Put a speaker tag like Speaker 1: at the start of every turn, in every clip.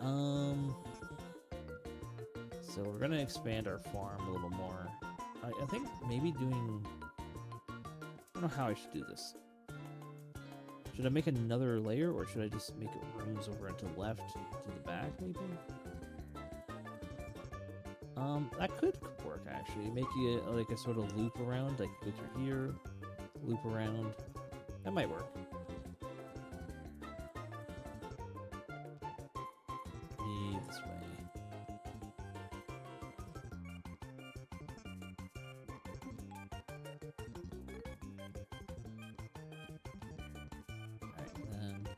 Speaker 1: So we're gonna expand our farm a little more. I think maybe doing... I don't know how I should do this. Should I make another layer, or should I just make rooms over into the left, to the back, maybe? That could work, actually. Make it like a sort of loop around, like go through here, loop around. That might work. Maybe this way. Alright, then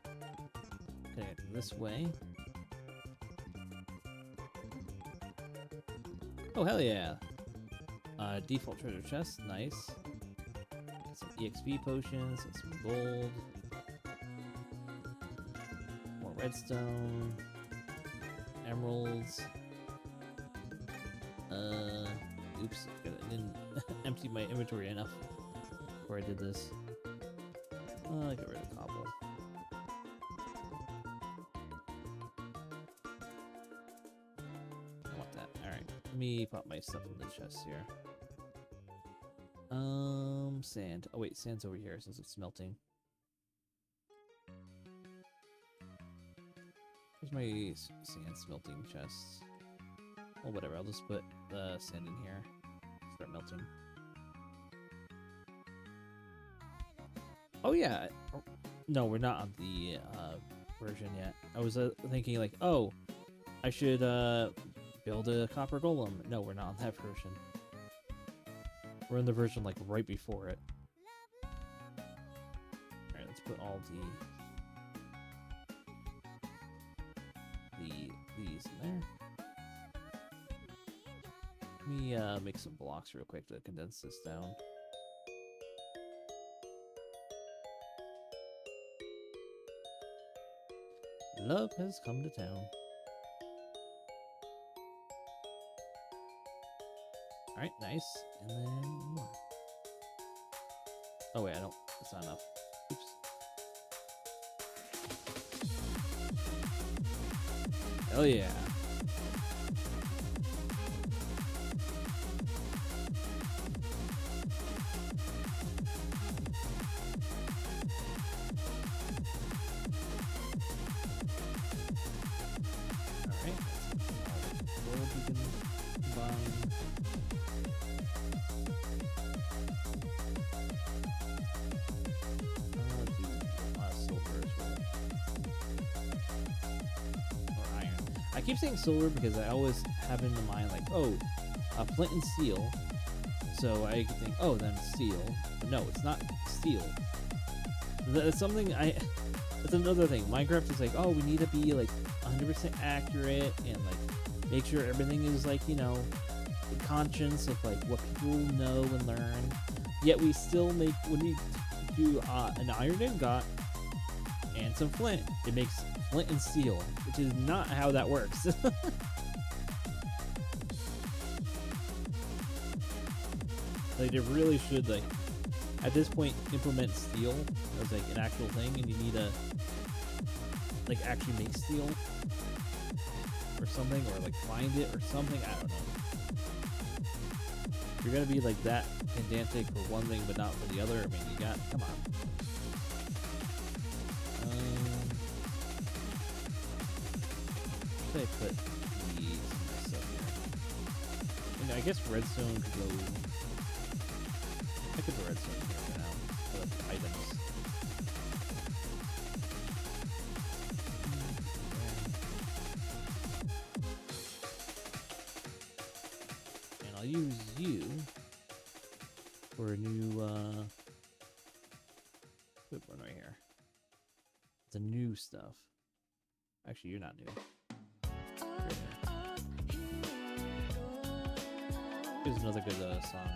Speaker 1: connect this way. Oh, hell yeah! Default treasure chest, nice. Get some EXP potions, and some gold. More redstone. Emeralds. Oops, I didn't empty my inventory enough before I did this. Get rid of cobble. I want that. Alright, let me put my stuff in the chest here. Sand. Oh wait, sand's over here since it's smelting. Where's my sand smelting chest? Well, whatever, I'll just put the sand in here. Start melting. Oh yeah. No, we're not on the version yet. I was thinking like, oh, I should build a copper golem. No, we're not on that version. We're in the version like right before it. Alright, let's put all these in there. Let me make some blocks real quick to condense this down. Love has come to town. Alright, nice. And then more. Oh wait, I don't. That's not enough. Oops. Hell yeah. Alright. Gold we can combine. I keep saying silver because I always have in mind like, oh, flint and steel. So I think, oh, then steel. But no, it's not steel. That's something that's another thing. Minecraft is like, oh, we need to be like 100% accurate and like make sure everything is like, you know, the conscience of like what people know and learn. Yet we still make, when we do an iron ingot and some flint, it makes flint and steel, which is not how that works. Like, they really should, like, at this point, implement steel as, like, an actual thing, and you need to, like, actually make steel or something, or, like, find it or something. I don't know. If you're gonna be, like, that pedantic for one thing but not for the other, I mean, you got, come on. I put these stuff here. And I guess redstone could go. I could put redstone here for now. For the items. And I'll use you for a new good one right here. The new stuff. Actually, you're not new. Here's another good song.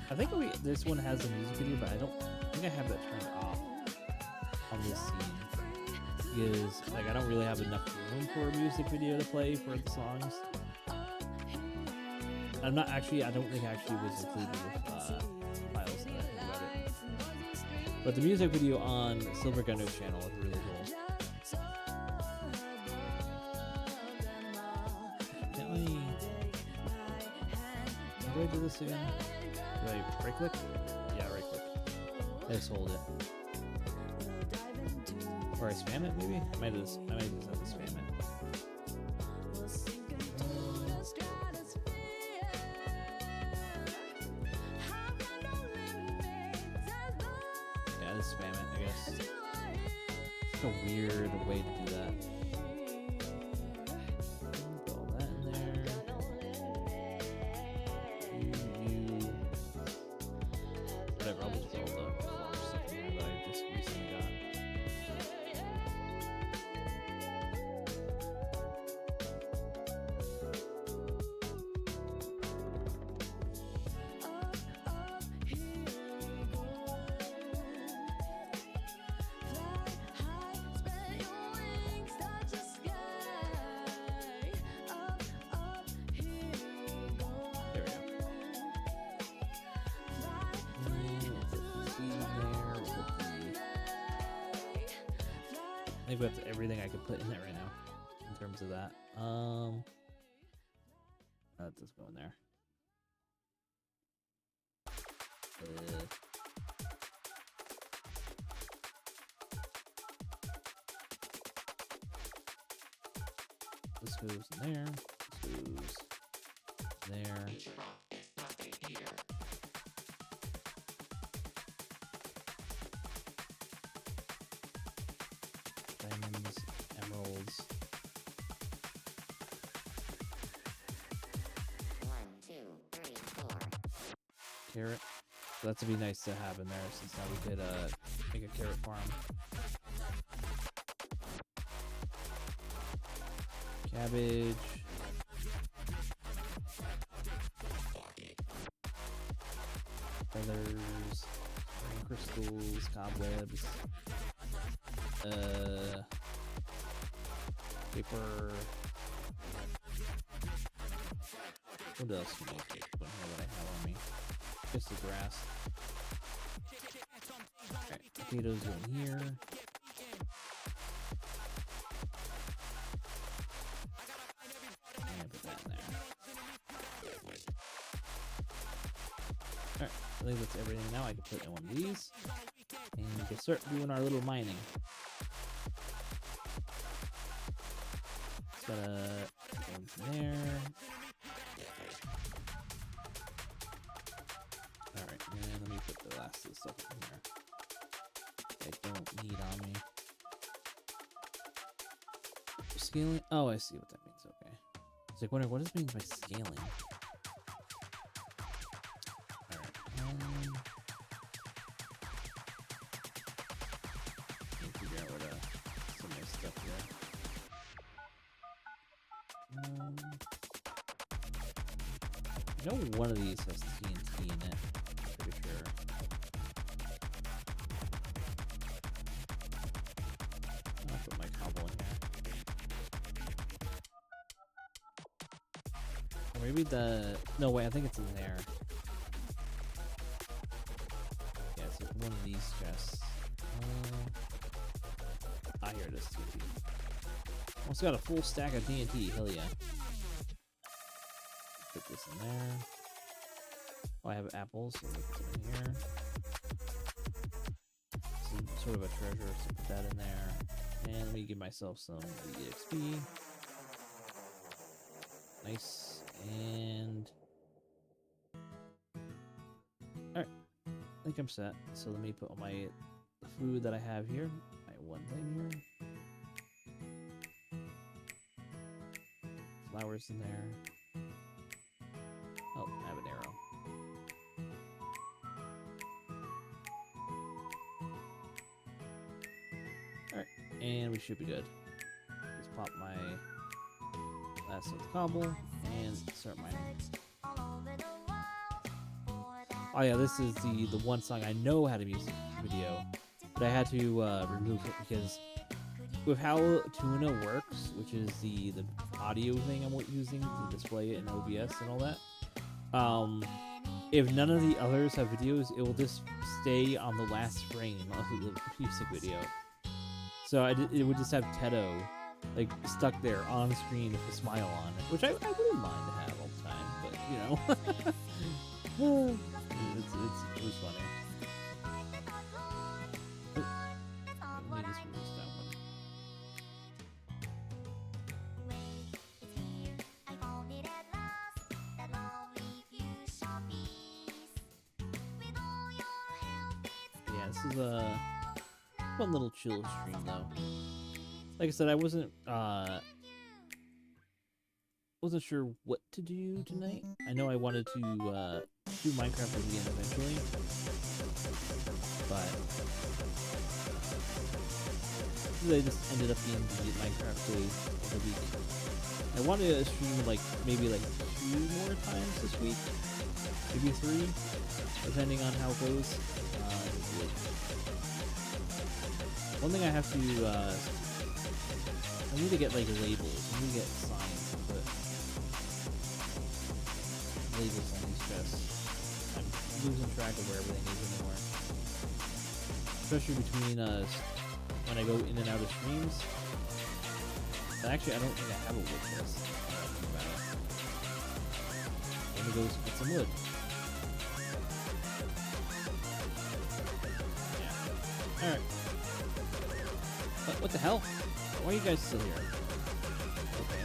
Speaker 1: I think this one has a music video, but I think I have that turned off on this scene because like I don't really have enough room for a music video to play for the songs. I'm not actually. I don't think I actually was included with files that I But the music video on Silver Gunner's channel is really cool. How do I do this again? Do I right click? Yeah, right click. I just hold it. Or I spam it maybe? I might just have to spam it. Yeah, just spam it, I guess. It's a weird way to do that. Put all that in there. Whatever, I'll just put all the form stuff in there that I just recently got. I think that's everything I could put in there right now in terms of that. Let's just go in there. This goes in there. This goes there. Diamonds, emeralds.
Speaker 2: 1, 2, 3, 4.
Speaker 1: Carrot. So that's would be nice to have in there since now we could make a carrot farm. Cabbage. Feathers. Rain crystals. Cobwebs. Paper. What else can I take? What I have on me? Just the grass. Alright, potatoes go in here. And put that in there. Alright, I think that's everything now. I can put in one of these. And we can start doing our little mining. Just gotta go in there. Alright, and let me put the last of the stuff in here. I don't need on me. Scaling? Oh, I see what that means. Okay. It's like wondering what does it mean by scaling? Alright. Let me figure out what some of my stuff here. I know one of these has TNT in it. Pretty sure. I'll put my cobble in here. Or maybe the... No, wait, I think it's in there. Yeah, it's like one of these chests. Here it is, TNT. Almost got a full stack of TNT, hell yeah. Put this in there. Oh, I have apples, so let's put them in here. Some sort of a treasure, so put that in there. And let me give myself some EXP. Nice. And... Alright. I think I'm set. So let me put all the food that I have here. My one thing here. Flowers in there. Oh, I have an arrow. Alright, and we should be good. Just pop my last of the cobble and start mining. Oh yeah, this is the one song I know had a music video, but I had to remove it because with how Tuna works, which is the audio thing I'm using to display it in OBS and all that, if none of the others have videos, it will just stay on the last frame of the music video. So it would just have Tedo like stuck there on screen with a smile on it, which I wouldn't mind to have all the time, but you know, it was funny. Oh, let me just release that one. Yeah, this is a fun little chill stream though. Like I said, I wasn't sure what to do tonight. I know I wanted to do Minecraft again eventually, but they just ended up being the Minecraft day of the week. I wanted to stream like maybe like 2 more times this week, maybe 3, depending on how it goes. One thing I have to I need to get like labels. I need to get signs to put labels on these chests. I'm losing track of where everything is anymore. Especially between when I go in and out of streams. But actually, I don't think I have a wood chest. Let me go get some wood. Yeah. Alright. What the hell? Why are you guys still here? Okay.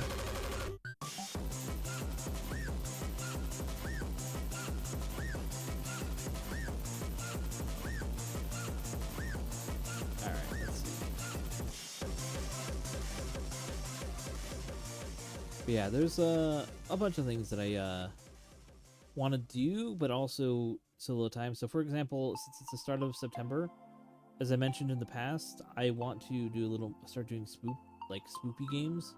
Speaker 1: Alright, let's see. But yeah, there's a bunch of things that I want to do, but also solo time. So for example, since it's the start of September, as I mentioned in the past, I want to do start doing spoopy games,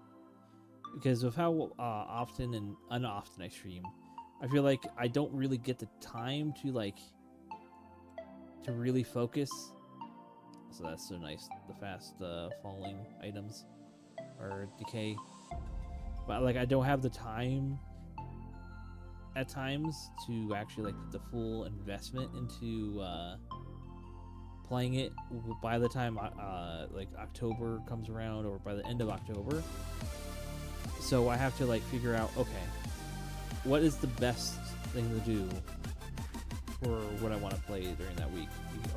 Speaker 1: because of how often and unoften I stream, I feel like I don't really get the time to really focus. So that's so nice. The fast falling items or decay, but like I don't have the time at times to actually put the full investment into playing it by the time October comes around, or by the end of October. So I have to figure out, okay, what is the best thing to do for what I want to play during that week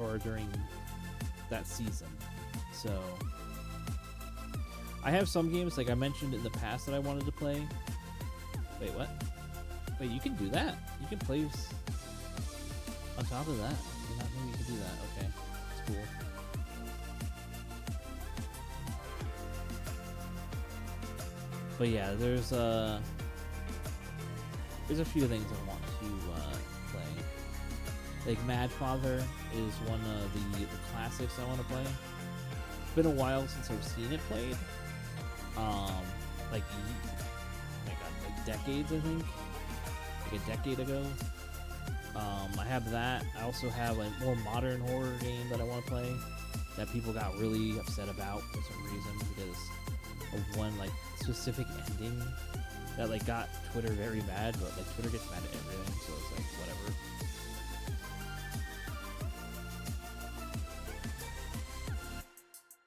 Speaker 1: or during that season. So I have some games like I mentioned in the past that I wanted to play. Wait, what? Wait, you can do that? You can play on top of that? I did not know you could do that. Okay. Cool. But yeah, there's a few things I want to play. Like Mad Father is one of the classics I want to play. It's been a while since I've seen it played. Like decades, I think. Like a decade ago. I have that. I also have a more modern horror game that I want to play that people got really upset about for some reason because of one specific ending that got Twitter very mad, but Twitter gets mad at everything, so it's whatever.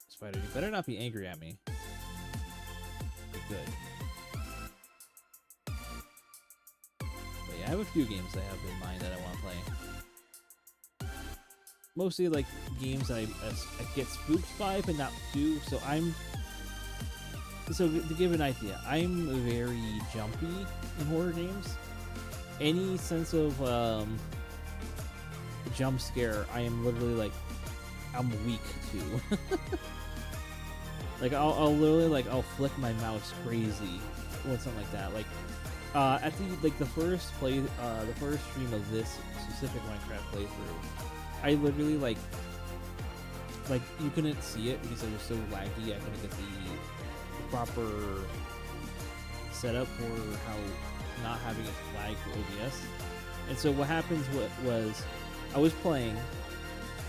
Speaker 1: Spider, you better not be angry at me. Good. I have a few games I have in mind that I want to play. Mostly games that I get spooked by, but not too. So to give an idea, I'm very jumpy in horror games. Any sense of jump scare, I am literally I'm weak to. I'll literally I'll flick my mouse crazy or something like that. At the first stream of this specific Minecraft playthrough, I literally you couldn't see it because it was so laggy. I couldn't get the proper setup for how not having it flag for OBS. And so what happens was I was playing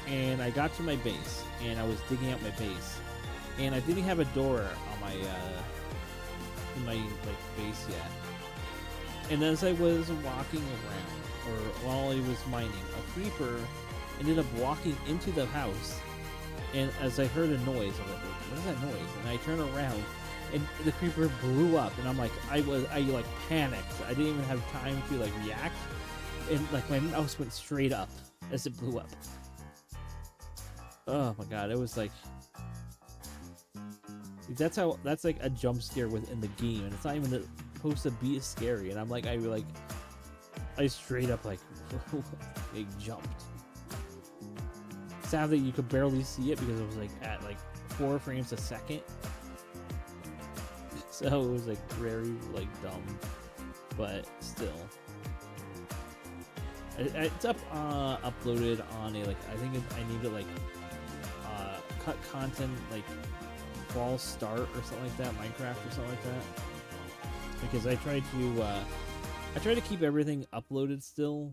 Speaker 1: and I got to my base and I was digging out my base and I didn't have a door on my in my base yet. And as I was walking around, or while he was mining, a creeper ended up walking into the house, and as I heard a noise, I'm like, what is that noise? And I turn around, and the creeper blew up, and I'm like, I like panicked. I didn't even have time to like react, and like my mouse went straight up as it blew up. Oh my god, it was like, that's like a jump scare within the game, and it's not even supposed to be scary. And I'm like, I straight up like it jumped. Sadly, you could barely see it because it was like at like 4 frames a second. So it was like very like dumb, but still, it's uploaded on a like I think I named it like cut content like false start or something like that, Minecraft or something like that, because I try to keep everything uploaded still.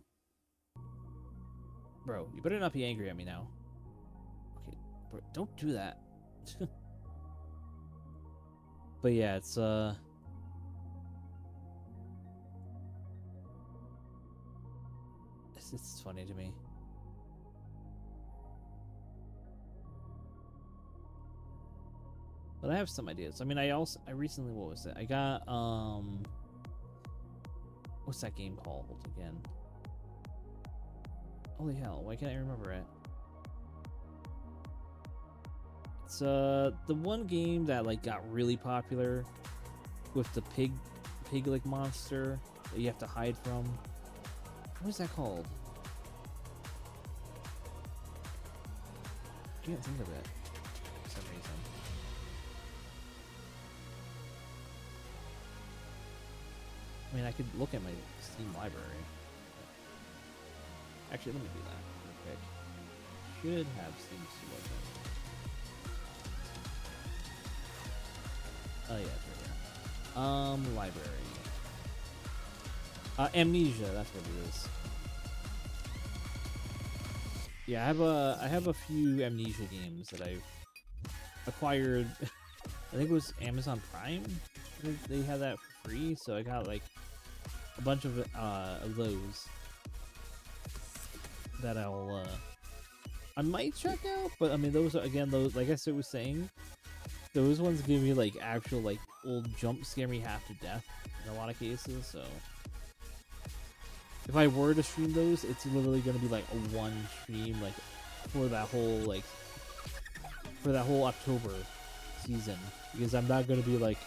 Speaker 1: Bro, you better not be angry at me now. Okay, bro, don't do that. But yeah, it's funny to me. But I have some ideas. I mean, I recently, what was it? I got what's that game called again? Holy hell, why can't I remember it? It's the one game that like got really popular with the pig like monster that you have to hide from. What is that called? I can't think of it for some reason. I mean, I could look at my Steam library. Actually, let me do that real quick. Should have Steam open. Oh yeah, it's right here. Library. Amnesia, that's what it is. Yeah, I have a few Amnesia games that I've acquired. I think it was Amazon Prime. I think they had that for free, so I got like a bunch of those that I might check out. But I mean, those are, again, those, like I was saying, those ones give me like actual like old jump scare me half to death in a lot of cases. So if I were to stream those, it's literally going to be like a one stream like for that whole October season, because I'm not going to be like,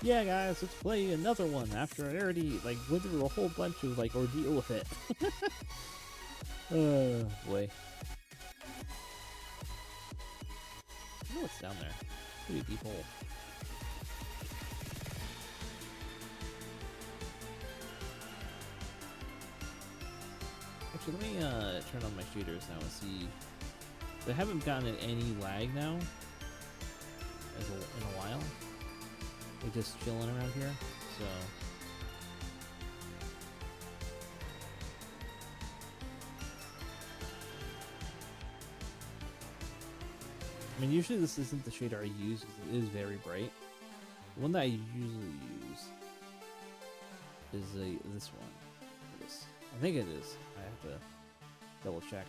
Speaker 1: yeah guys, let's play another one after I already like went through a whole bunch of like ordeal with it. Oh boy. I know what's down there. It's pretty deep hole. Actually, let me turn on my shaders now and see. I haven't gotten any lag now in a while. We're just chilling around here, so. I mean, usually this isn't the shader I use because it is very bright. The one that I usually use is this one. I think it is. I have to double check.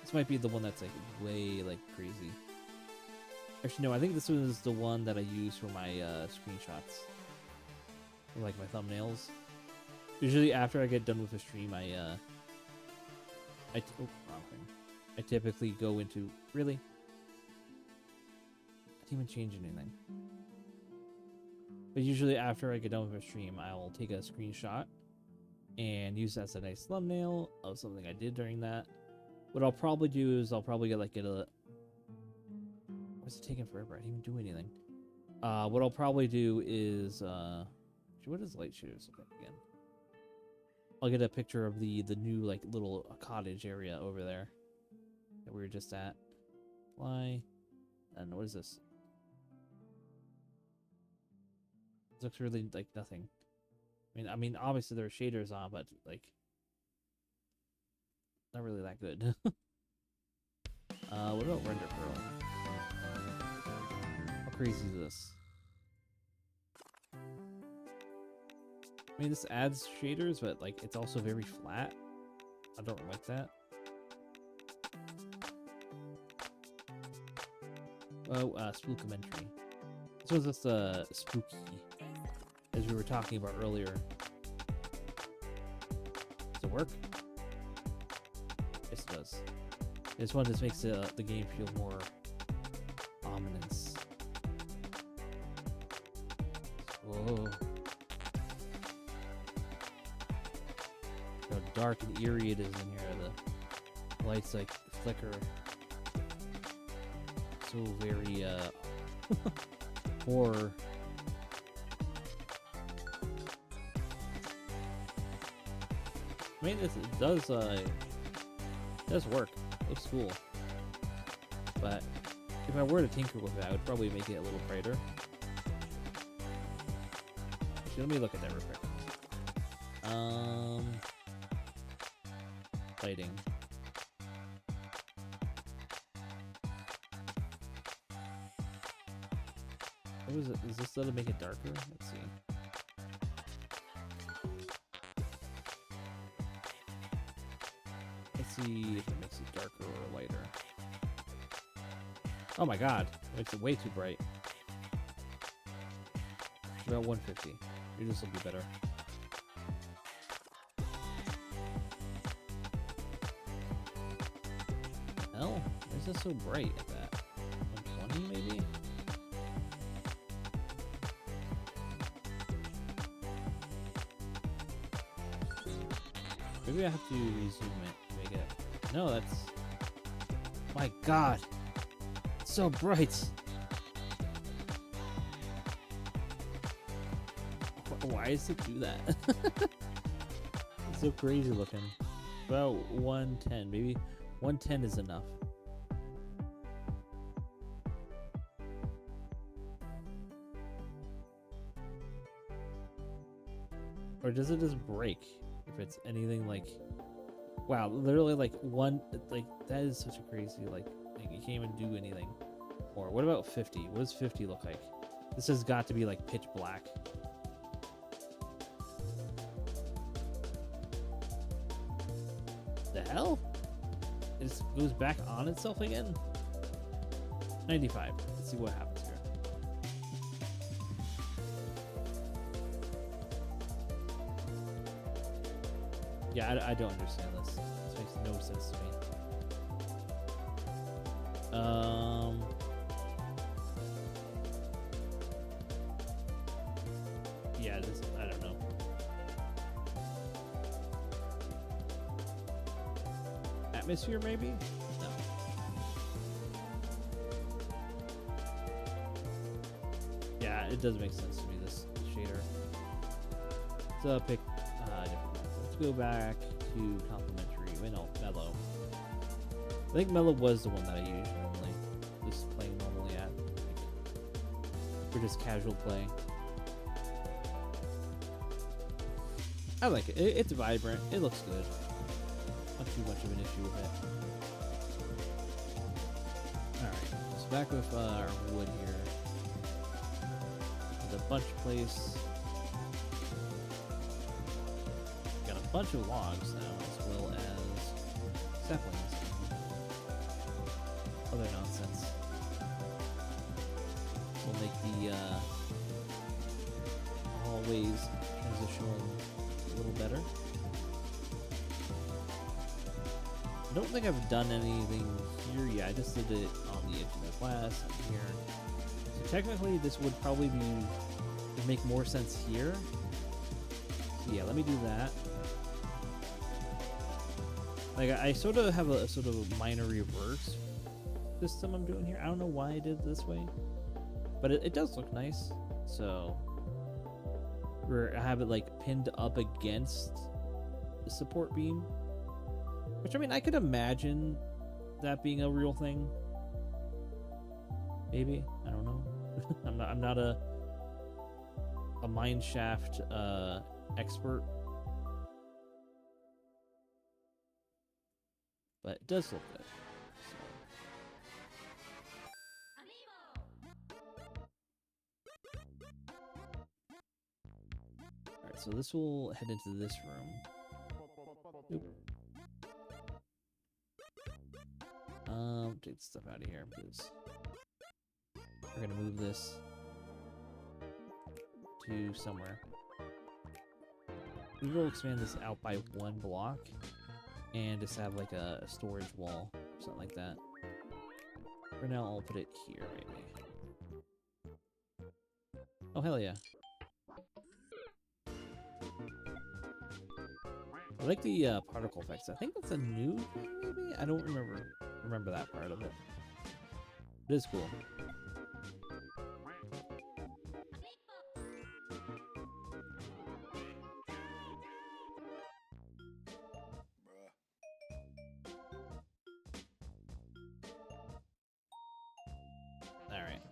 Speaker 1: This might be the one that's like way like crazy. Actually, no, I think this one is the one that I use for my screenshots, or like my thumbnails. Usually, after I get done with a stream, wrong thing. I typically go into really. I didn't even change anything. But usually, after I get done with a stream, I'll take a screenshot and use that as a nice thumbnail of something I did during that. What I'll probably do is I'll probably get a. What's it taking forever? I didn't even do anything. What I'll probably do is what does light shaders look like again? I'll get a picture of the new like little cottage area over there that we were just at. Fly, and what is this? This looks really like nothing. I mean, obviously there are shaders on, but like, not really that good. What about render pearl? How crazy is this? I mean, this adds shaders, but like, it's also very flat. I don't like that. Oh, spookamentary. This was just spooky, as we were talking about earlier. Does it work? Yes, it does. This one just makes the game feel more ominous. Whoa. How dark and eerie it is in here. The lights like flicker. So very horror. I mean, this does work. It looks cool. But if I were to tinker with it, I would probably make it a little brighter. Actually, let me look at that real quick. Lighting. What was it? Is this to make it darker? Let's see. Let's see if it makes it darker or lighter. Oh my god, it makes it way too bright. About 150. Maybe this will be better. Hell, why is this so bright at that? 120 maybe? Maybe I have to resume it to make it. No, that's. My god! It's so bright! Why does it do that? It's so crazy looking. About 110. Maybe 110 is enough. Or does it just break? If it's anything like, wow, literally like one, like that is such a crazy like thing. You can't even do anything. Or what about 50? What does 50 look like? This has got to be like pitch black. The hell? It just goes back on itself again? 95. Let's see what happens here. Yeah, I don't understand this. This makes no sense to me. Yeah, this, I don't know. Atmosphere, maybe? No. Yeah, it does make sense to me, this shader. So pick different one. Let's go back to complementary. Wait, no, mellow. I think mellow was the one that I used normally. Just playing normally at. For just casual play. I like it. It's vibrant. It looks good. Not too much of an issue with it. Alright, so back with our wood here. There's a bunch place. Got a bunch of logs now, as well as saplings. Other nonsense. We'll make the hallways transitional a little better. I don't think I've done anything here yet. I just did it on the edge of the class up here. So technically this would probably make more sense here. So yeah, let me do that. Like I sort of have a sort of minor reverse system I'm doing here. I don't know why I did it this way, but it does look nice. So where I have it like pinned up against the support beam. Which, I mean, I could imagine that being a real thing. Maybe. I don't know. I'm not a mineshaft expert. But it does look good. Alright, so this will head into this room. Oop. take stuff out of here because we're gonna move this to somewhere. We will expand this out by 1 block and just have like a storage wall, something like that. For now, I'll put it here, maybe. Oh, hell yeah. I like the particle effects. I think that's a new thing, maybe? I don't remember that part of it. It is cool. Alright.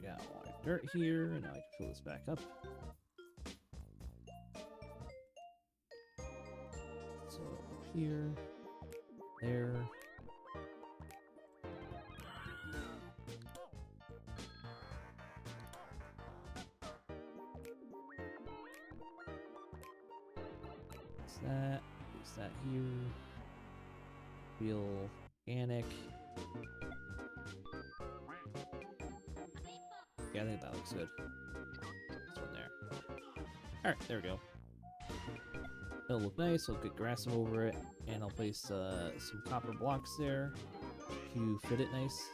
Speaker 1: Got a lot of dirt here, and now I can fill this back up. So up here, there. Place that here. Feel organic. Yeah, I think that looks good. This one there. Alright, there we go. It'll look nice, I'll get grass over it, and I'll place some copper blocks there to fit it nice.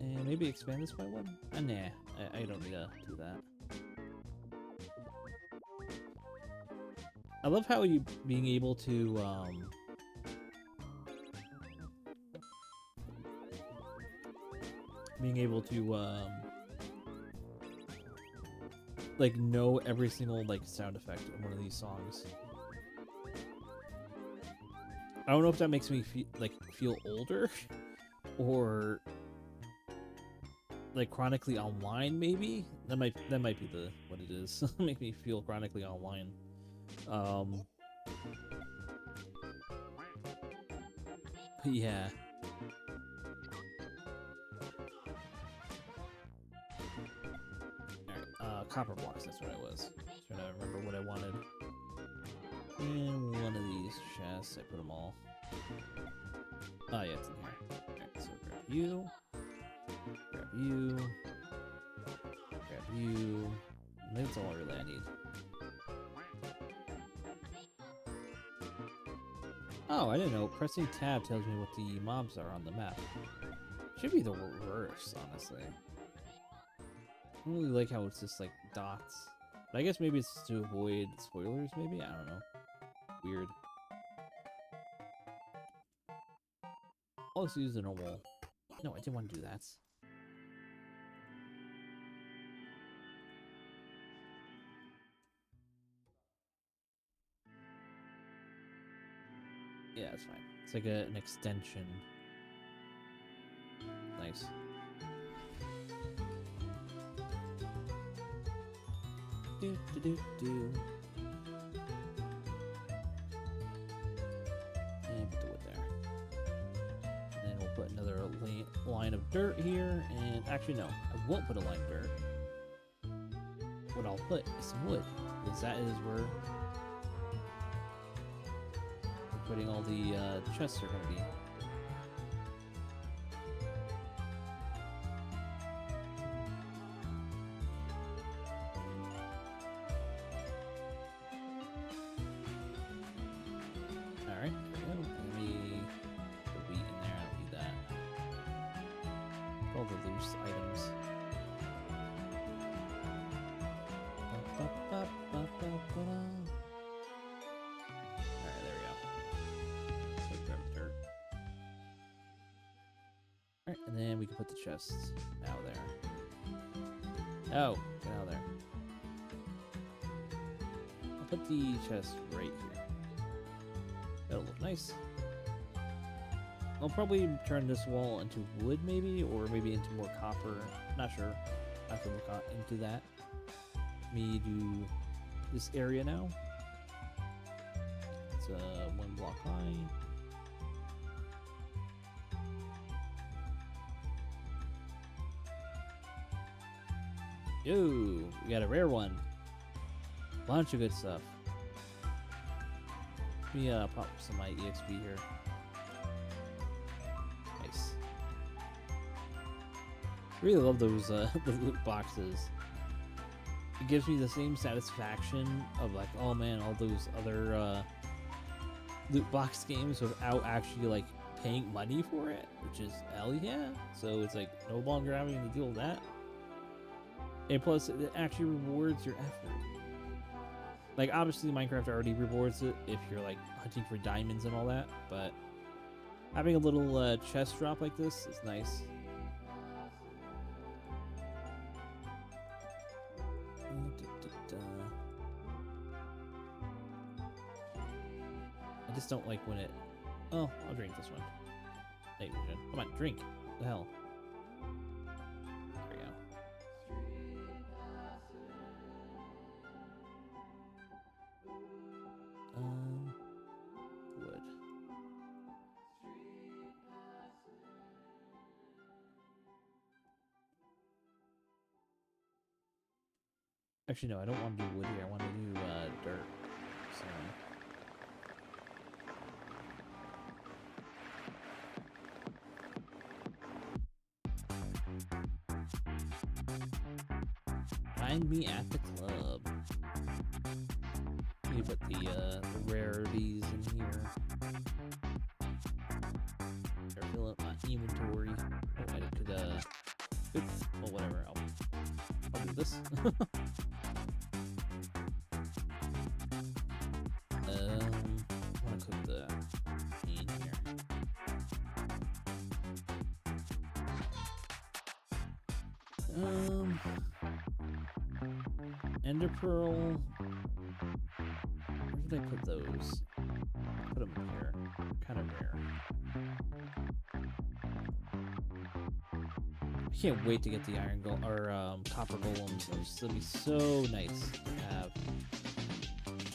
Speaker 1: And maybe expand this by 1? Nah, I don't need to do that. I love how you being able to like know every single like sound effect in one of these songs. I don't know if that makes me feel older or like chronically online. Maybe that might be what it is. Make me feel chronically online. Yeah. Alright, copper blocks, that's what I was. Trying to remember what I wanted. In one of these chests, I put them all. Oh yeah, it's in here. Alright, so grab you. Grab you. Grab you. I think that's all I need. Oh, I didn't know. Pressing tab tells me what the mobs are on the map. Should be the reverse, honestly. I don't really like how it's just like dots. But I guess maybe it's to avoid spoilers, maybe? I don't know. Weird. I'll just use the normal. No, I didn't want to do that. Yeah, it's fine. It's like an extension. Nice. Do do do do. And put the wood there. And then we'll put another line of dirt here. And actually, no, I won't put a line of dirt. What I'll put is some wood, because that is where putting all the chests are going to be. Alright, there we go. Let me put wheat in there. I don't need that. All the loose items. Alright, there we go. So grab the dirt. Alright, and then we can put the chests out there. Oh, get out of there. I'll put the chest right here. That'll look nice. I'll probably turn this wall into wood, maybe, or maybe into more copper. Not sure. I have to look into that. Me do this area now. It's 1 block high. Ooh, we got a rare one. Bunch of good stuff. Let me pop some of my EXP here. Nice. Really love those the loot boxes. It gives me the same satisfaction of like, oh man, all those other loot box games without actually like paying money for it, which is hell yeah. So it's like no longer having to deal with that. And plus, it actually rewards your effort. Like, obviously, Minecraft already rewards it if you're, like, hunting for diamonds and all that, but having a little chest drop like this is nice. I just don't like when it... Oh, I'll drink this one. Nitrogen. Come on, drink. What the hell? There we go. Wood. Actually, no, I don't want to do wood here. I want to do dirt. So. Find me at the club. Let me put the rarities in here. Or fill up my inventory. Oh, I could oops. Well, whatever. I'll do this. I want to cook the in here. Ender pearl. Where did I put those? Put them here. Kind of rare. I can't wait to get the iron golem or copper golems. It'll be so nice to have.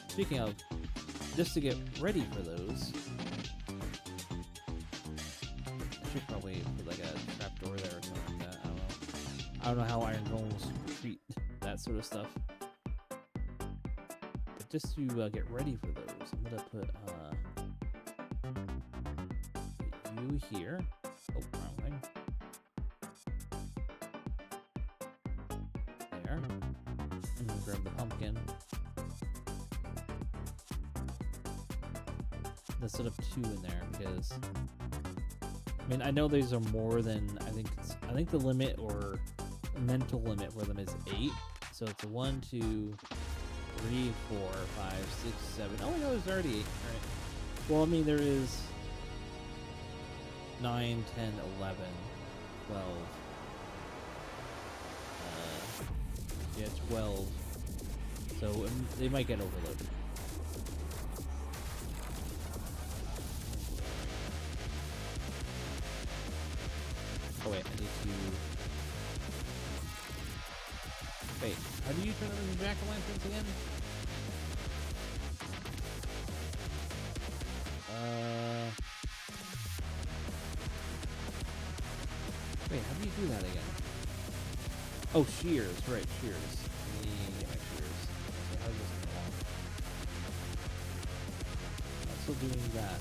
Speaker 1: Speaking of, just to get ready for those, I should probably put like a trapdoor there or something like that. I don't know. I don't know how iron golems treat that sort of stuff. But just to get ready for those, I'm gonna put you here. Oh, wrong thing. There. I'm gonna grab the pumpkin. Let's set up 2 in there because I mean I know these are more than I think the limit or mental limit for them is 8. So it's a 1, 2, 3, 4, 5, 6, 7. Oh no, there's already 8. Alright. Well, I mean there is 9, 10, 11, 12. Yeah, 12. So they might get overloaded. Oh wait, I need to... Wait, how do you turn on the jack-o'-lanterns again? Wait, how do you do that again? Oh, shears, right, shears. Let me get my shears. Okay, how does this go on? I'm still doing that.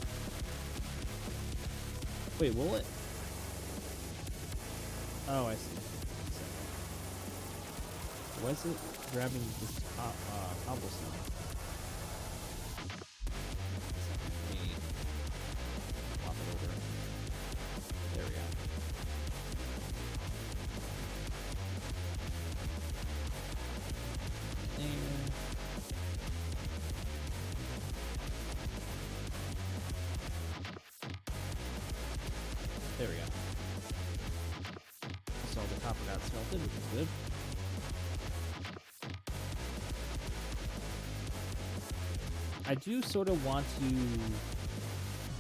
Speaker 1: Wait, will it? Oh, I see. Why is it grabbing this cobblestone? Let me pop it over. There we go. There we go. So the copper got smelted, which is good. I do sort of want to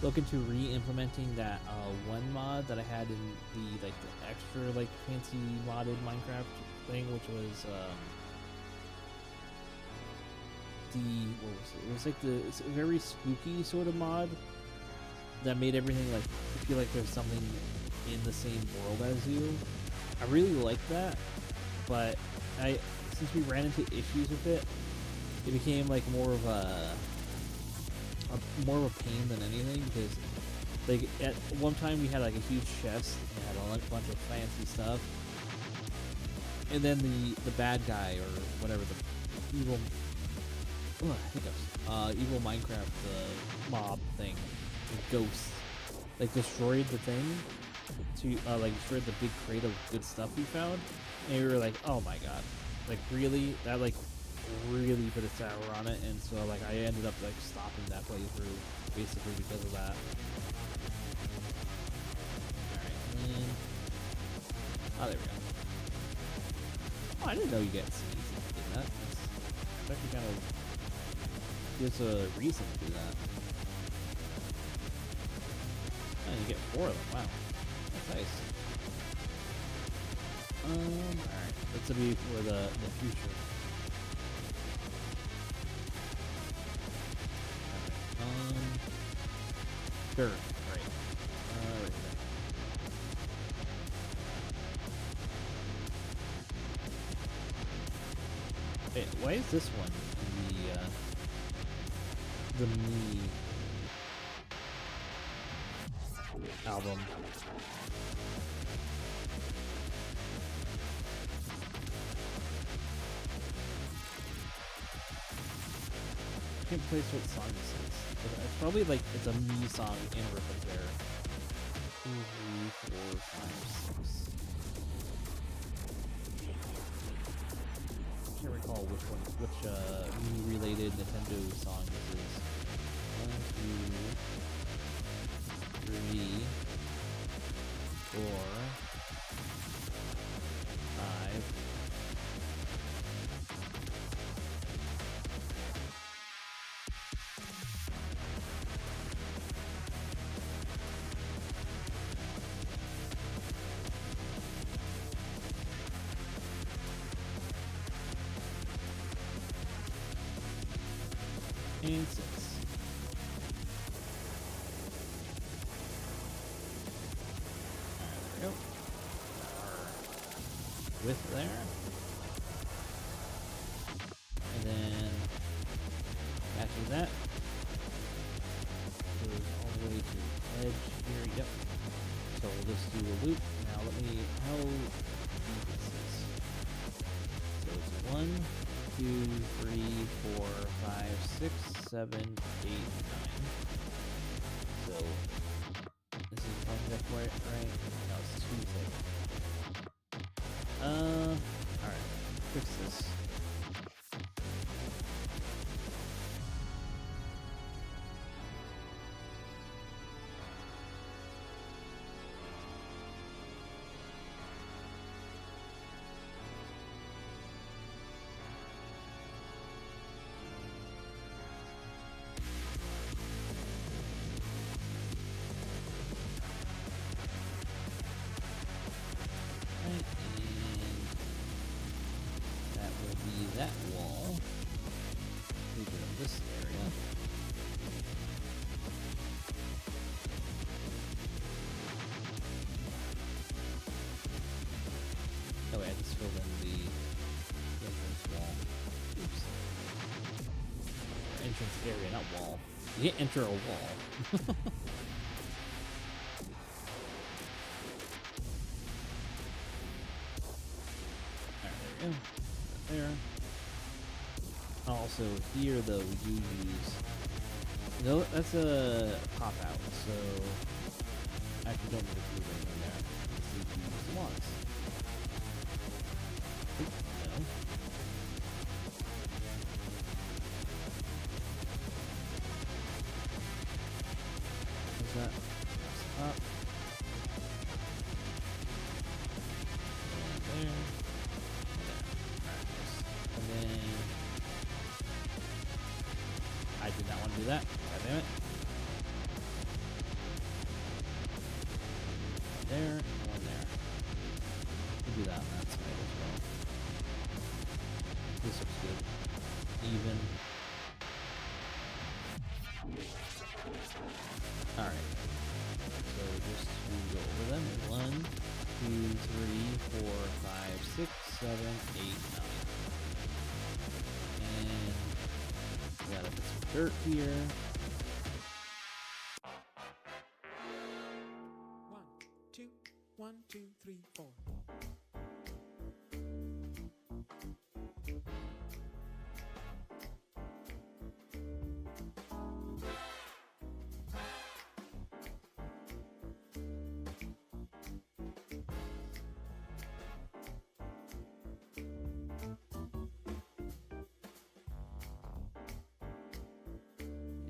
Speaker 1: look into re-implementing that one mod that I had in the the extra fancy modded Minecraft thing, which was what was it? It was like it's a very spooky sort of mod that made everything feel like there's something in the same world as you. I really like that, but since we ran into issues with it, it became like more of a pain than anything, because like at one time we had like a huge chest and it had a bunch of fancy stuff, and then the bad guy or whatever, the evil evil Minecraft mob thing, the ghost, like destroyed the thing to like destroyed the big crate of good stuff we found, and we were like, oh my god, like really, that like really put a sour on it, and so like I ended up like stopping that playthrough basically because of that. Alright, and then there we go. Oh, I didn't know you get seeds if you did that. It's actually kind of gives a reason to do that. Oh, you get 4 of them. Wow, that's nice. Alright, that's to be for the future. Sure, right. Right there. Wait, why is this one the Me album? I can't place what song this is. But it's probably like it's a Me song in Ripple there. 2, 3, 4, 5, 6. I can't recall which Me-related Nintendo song this is. 1, 2, 3, 4, 5. And 6. There we go. Width there. And then matching that goes all the way to the edge here. Yep. So we'll just do a loop. Now let me, how deep is this? So it's 1, 2, 3, 4, 5, 6, 7, 8, 9. So this is one thick, right? No, it's 2 thick. Alright. Fix this. That wall. We do this area. Oh, I just filled in the entrance wall. Oops. Entrance area, not wall. You can't enter a wall. Alright, there we go. There. Also, here though, we do use. No, that's a pop out, so I actually don't need to do anything there. Let's see if we use logs. No. What's that? That's up. There. And then I did not want to do that. God damn it. There, one there. We'll do that on that side as well. This looks good. Even. Alright. So just to go over them. 1, 2, 3, 4, 5, 6, 7, 8, 9. dirt here.
Speaker 3: 1, 2, 1, 2, 3, 4.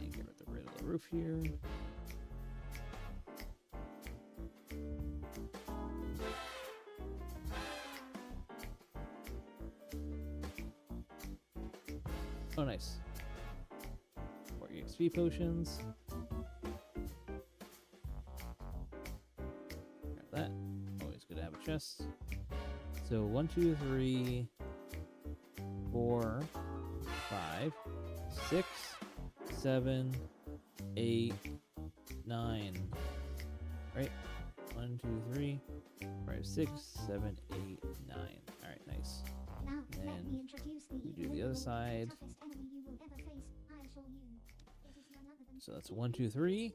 Speaker 1: And get rid of the roof here. Oh, nice. 4 EXP potions. Grab that. Always good to have a chest. So 1, 2, 3, 4, 5, 6, 7, 8, 9. Right? 1, 2, 3, 5, 6, 7, 8, 9. Alright, nice.
Speaker 4: Now, let
Speaker 1: And
Speaker 4: me introduce the
Speaker 1: we do the other side.
Speaker 4: toughest enemy you will ever face. I assure you, it is none other than
Speaker 1: So that's 1, 2, 3,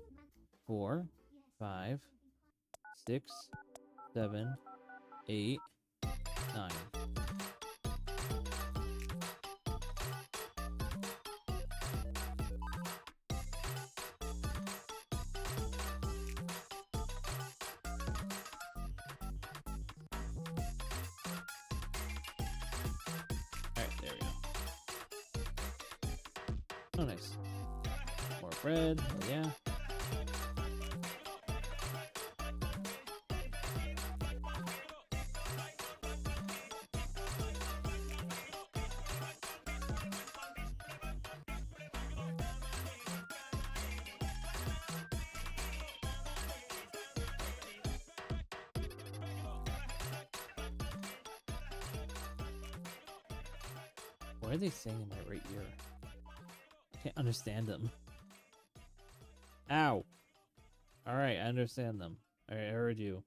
Speaker 1: 4, 5, 6, 7, 8, 9. Alright, there we go. Oh, nice. More bread. Oh, yeah. What are they saying in my right ear? I can't understand them. Ow! Alright, I understand them. Alright, I heard you.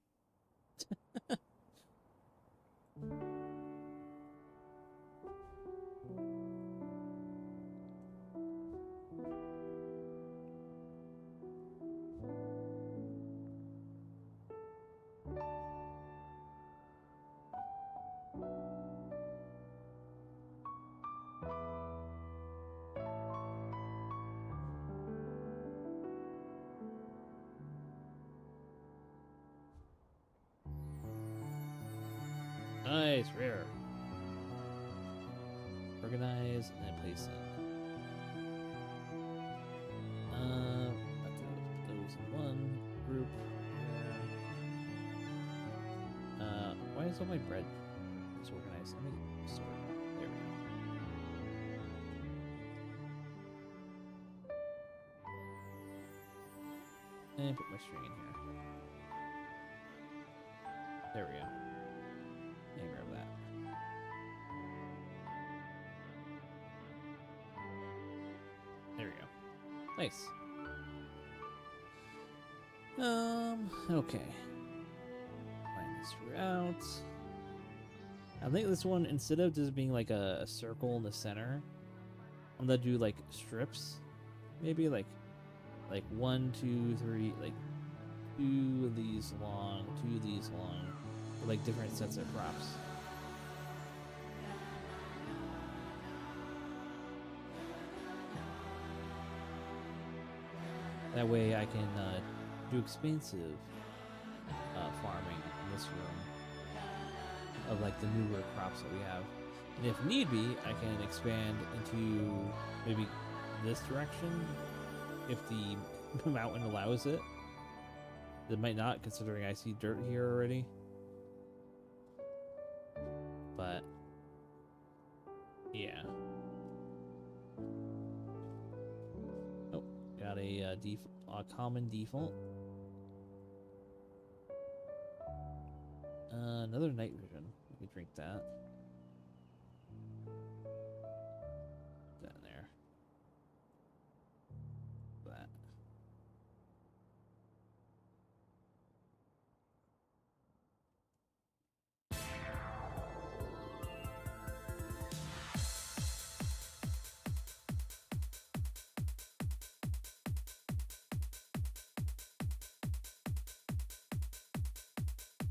Speaker 1: Nice, rare. Organize and then place in. Those in one group. Why is all my bread disorganized? Let me sort it. There we go. And put my string in here. There we go. And grab that. There we go. Nice. Okay. Find this route. I think this one, instead of just being like a circle in the center, I'm gonna do like strips. Maybe like 1, 2, 3, like 2 of these long, 2 of these long, with like different sets of crops. That way I can do expansive farming in this room of like the newer crops that we have. And if need be, I can expand into maybe this direction if the mountain allows it. It might not, considering I see dirt here already. But yeah. Oh, got a common default. Another night vision. We could drink that. That in there. That.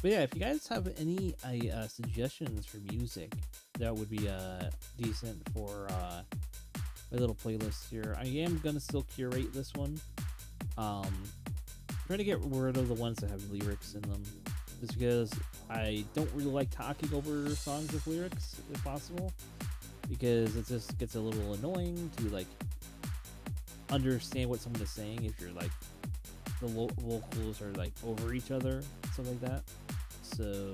Speaker 1: But yeah, if you guys have any suggestions for music that would be decent for my little playlist here, I am gonna still curate this one. Trying to get rid of the ones that have lyrics in them, just because I don't really like talking over songs with lyrics if possible, because it just gets a little annoying to like understand what someone is saying if you're like the vocals are like over each other, stuff like that. So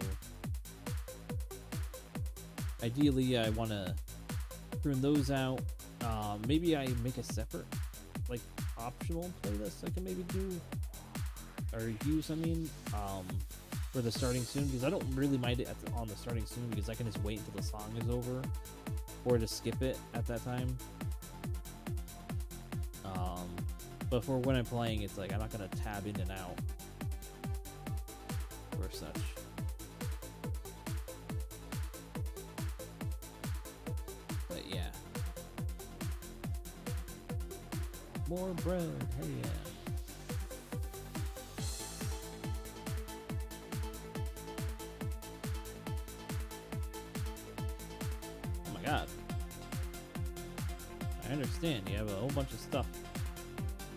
Speaker 1: ideally I want to prune those out. Maybe I make a separate like optional playlist I can maybe do or use, I mean, for the starting soon, because I don't really mind it on the starting soon, because I can just wait until the song is over or just skip it at that time. But for when I'm playing, it's like I'm not gonna tab in and out or such. But yeah, more bread, hey yeah. Oh my god, I understand you have a whole bunch of stuff.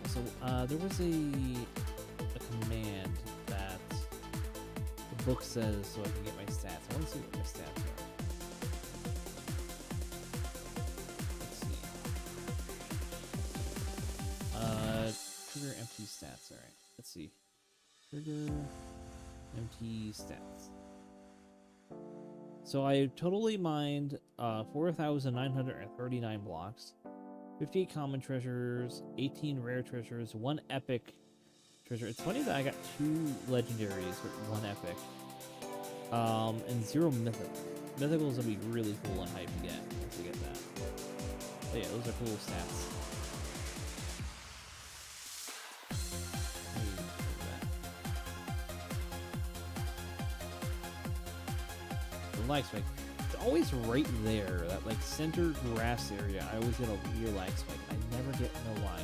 Speaker 1: So there was a command that the book says so I can get my stats. I want to see what my stats are. Let's see. Trigger empty stats. All right. Let's see. Trigger empty stats. So I totally mined 4,939 blocks. 58 common treasures, 18 rare treasures, 1 epic treasure. It's funny that I got 2 legendaries with 1 epic. And 0 mythic. Mythicals would be really cool and hype to get once you get that. But yeah, those are cool stats. The lag spike. It's always right there, that like center grass area. I always get a weird lag spike. I never know why.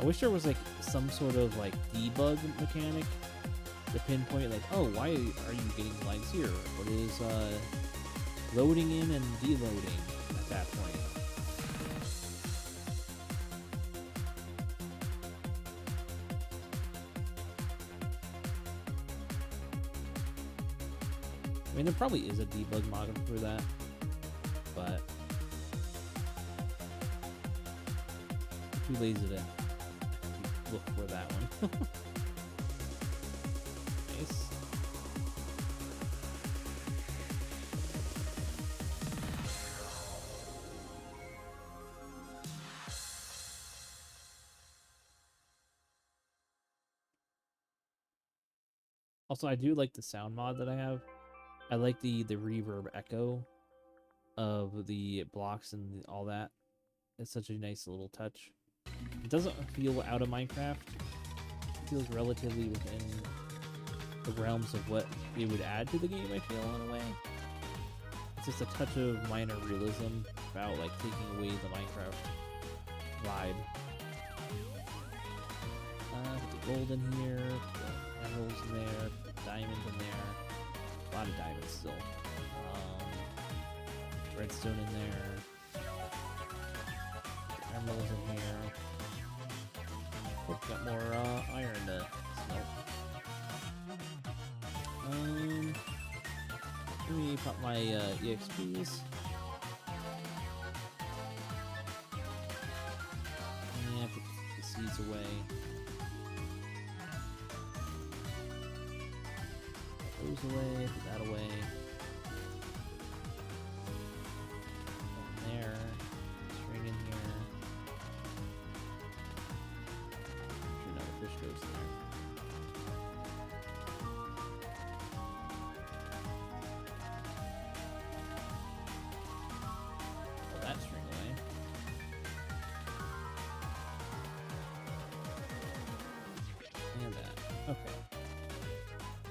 Speaker 1: I wish there was like some sort of like debug mechanic to pinpoint like, oh, why are you getting lags here? What is loading in and deloading at that point? I mean, there probably is a debug mod for that, but I'm too lazy to look for that one. Nice. Also, I do like the sound mod that I have. I like the reverb echo of the blocks and all that. It's such a nice little touch. It doesn't feel out of Minecraft. It feels relatively within the realms of what it would add to the game, I feel, in a way. It's just a touch of minor realism about like taking away the Minecraft vibe. Put the gold in here, put the emeralds in there, put the diamond in there. A lot of diamonds still. Redstone in there. Emeralds in here. Oh, got more iron to smelt. Let me pop my EXPs. And put the seeds away. Those away, put that away. There. String in here. I'm sure another fish goes in there. Put that string away. And that. Okay.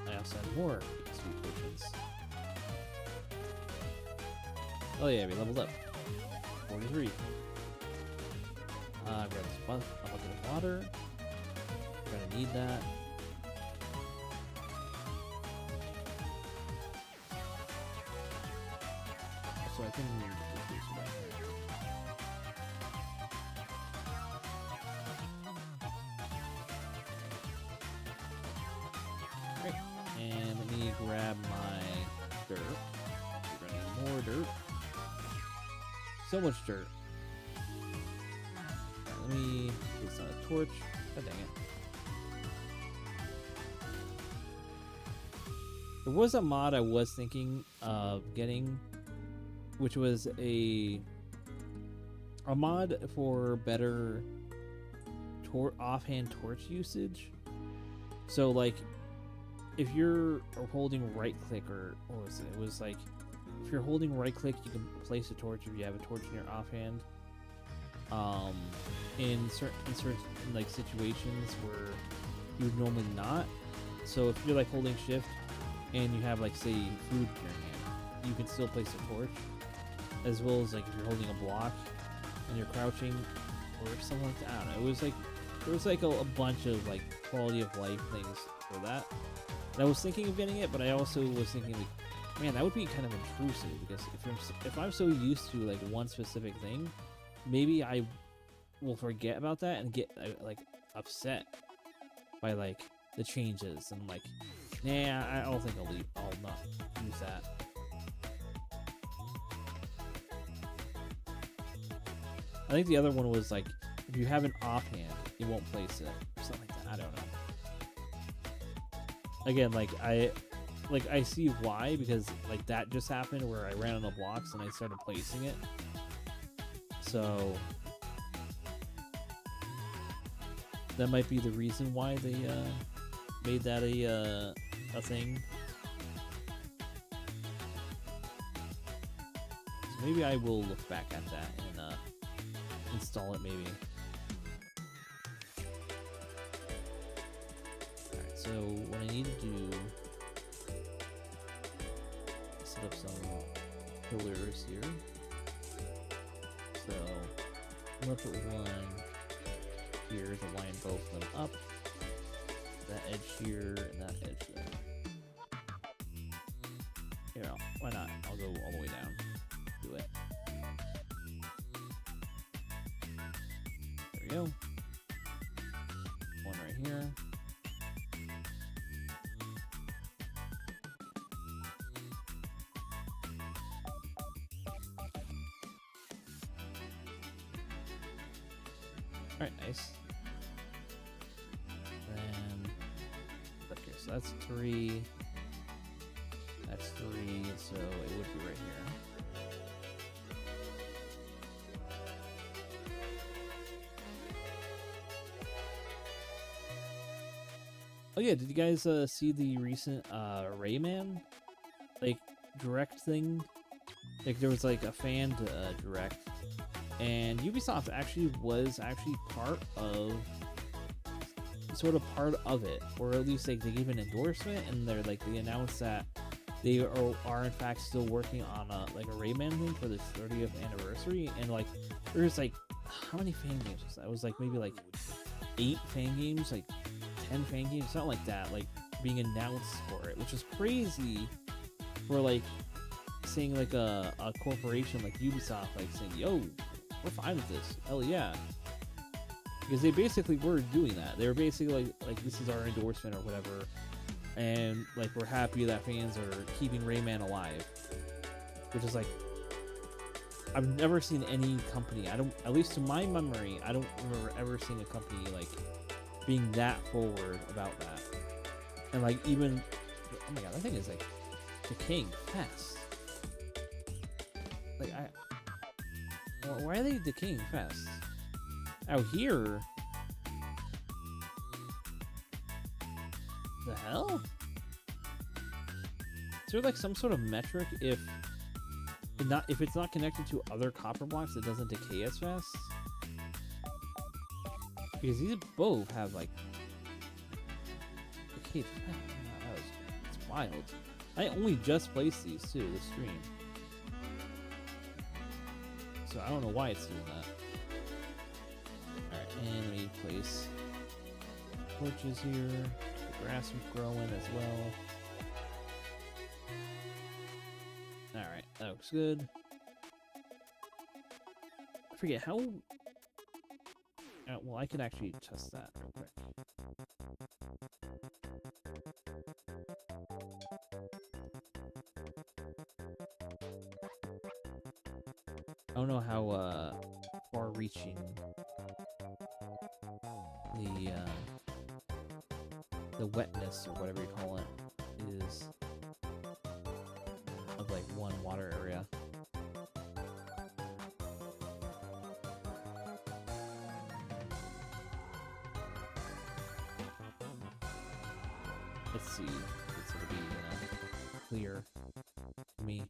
Speaker 1: I also have more XP potions. Oh yeah, we leveled up. 43. Grab this bucket of water. We're gonna need that. I can increase it back there. Great. And let me grab my dirt. We're gonna need more dirt. So much dirt. Alright, let me place on a torch. God dang it. There was a mod I was thinking of getting, which was a mod for better offhand torch usage. So like, if you're holding right click, or what was it? It was like, if you're holding right click, you can place a torch if you have a torch in your offhand. In certain like situations where you would normally not. So if you're like holding shift and you have like say food in your hand, you can still place a torch, as well as like if you're holding a block and you're crouching or something like that. I don't know. It was like there was like a bunch of like quality of life things for that. And I was thinking of getting it, but I also was thinking like, man, that would be kind of intrusive, because if I'm so used to like one specific thing, maybe I will forget about that and get like upset by like the changes, and like, nah, I don't think I'll not use that. I think the other one was like, if you have an offhand, you won't place it, or something like that. I don't know. Again, like I see why, because like that just happened where I ran on the blocks and I started placing it. So that might be the reason why they made that a thing. So maybe I will look back at that and install it maybe. Alright, so what I need to do is set up some pillars here. So I'm gonna put one here to line both of them up. That edge here and that edge there. Here, why not? I'll go all the way down. Do it. There we go. One right here. Alright, nice. Then, okay, so that's 3. That's 3, so it would be right here. Oh yeah, did you guys see the recent Rayman like direct thing? Like there was like a fan direct, and Ubisoft was part of it, or at least like they gave an endorsement, and they announced that they are in fact still working on a Rayman thing for the 30th anniversary, and like there's like how many fan games was that? It was like maybe like 8 fan games, like 10 fan games, something like that, like being announced for it, which is crazy for like seeing like a corporation like Ubisoft like saying, yo, we're fine with this, hell yeah. Because they basically were doing that. They were basically like this is our endorsement or whatever, and like we're happy that fans are keeping Rayman alive. Which is like, I've never seen any company, at least to my memory, I don't remember ever seeing a company like being that forward about that. And like even, oh my god, that thing is like decaying fast. Like why are they decaying fast? Out here? The hell? Is there like some sort of metric if it's not connected to other copper blocks, it doesn't decay as fast? Because these both have like decayed fast. It's wild. I only just placed these too this stream, so I don't know why it's doing that. And let me place torches here. The grass is growing as well. Alright, that looks good. I forget how. Well, I could actually test that real quick. I don't know how far-reaching the wetness or whatever you call it is of like one water area. Let's see. It's gonna be clear to me.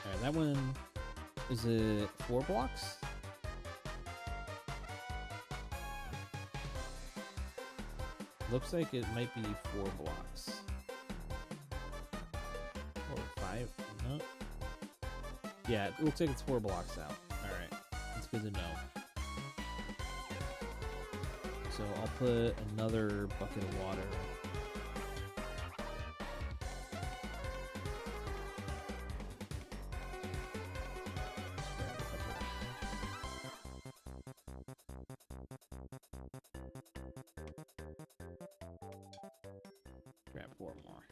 Speaker 1: Alright, that one is it 4 blocks? Looks like it might be 4 blocks. Or 5? No. Yeah, it looks like it's 4 blocks out. Alright, that's good to know. So I'll put another bucket of water. Grab 4 more.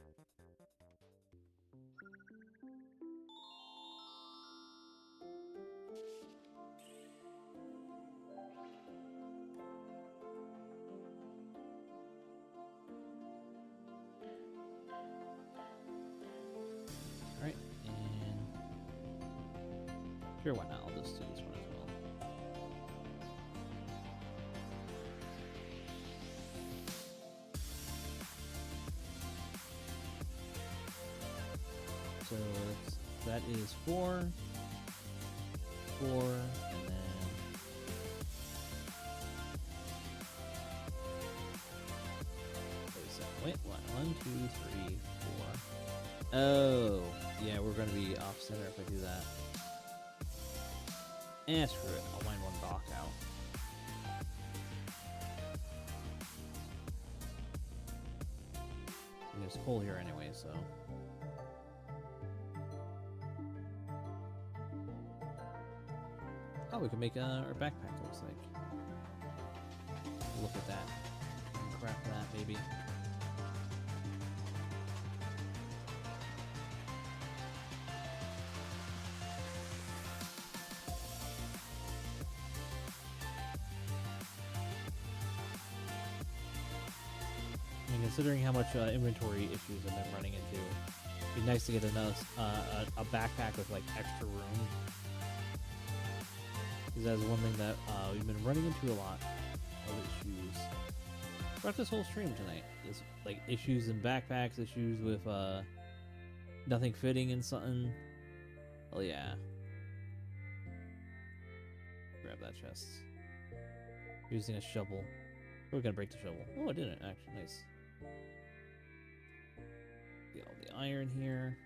Speaker 1: Alright, and sure, why not? I'll just do this one as well. So that is 4, 4, and then wait, what? 1, 2, 3, 4. Oh, yeah, we're gonna be off center if I do that. Screw it. I'll line one block out. And there's coal here anyway, so. Oh, we can make our backpack, looks like. Look at that. Craft that, maybe. I mean, considering how much inventory issues I've been running into, it'd be nice to get another a backpack with like extra room. Because that's one thing that we've been running into a lot of issues throughout this whole stream tonight. Is like issues in backpacks, issues with nothing fitting in something. Oh yeah. Grab that chest. Using a shovel. We're gonna break the shovel. Oh, I didn't actually. Nice. Get all the iron here.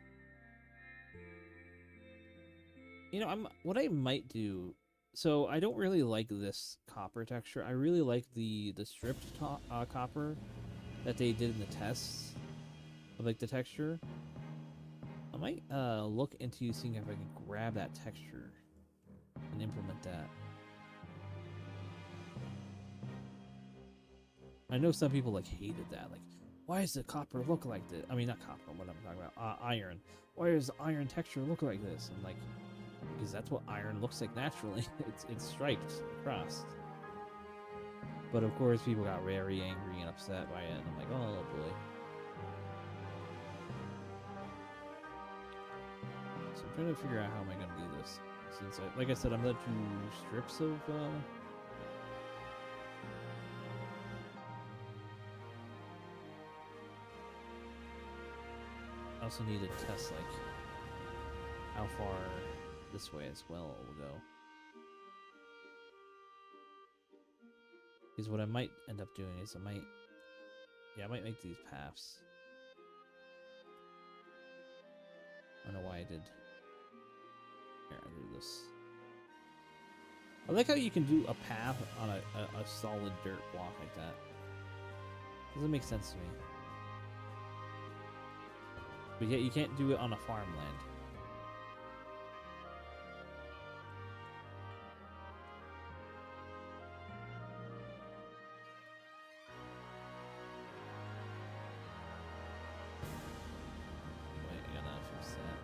Speaker 1: You know, what I might do. So I don't really like this copper texture. I really like the stripped copper that they did in the tests of like the texture. I might look into seeing if I can grab that texture and implement that. I know some people like hated that. Like, why does the copper look like this? I mean, not copper. What I'm talking about, iron. Why does the iron texture look like this? And like. Because that's what iron looks like naturally. it's striped across. But of course, people got very angry and upset by it, and I'm like, oh boy. So I'm trying to figure out how am I gonna do this. Since, like I said, I'm gonna do strips of. I also need to test like how far. This way as well will go. Because what I might end up doing is I might make these paths. I don't know why I did. Here, I'll do this. I like how you can do a path on a solid dirt block like that. Doesn't make sense to me. But yet you can't do it on a farmland. Wait, I gotta fix that.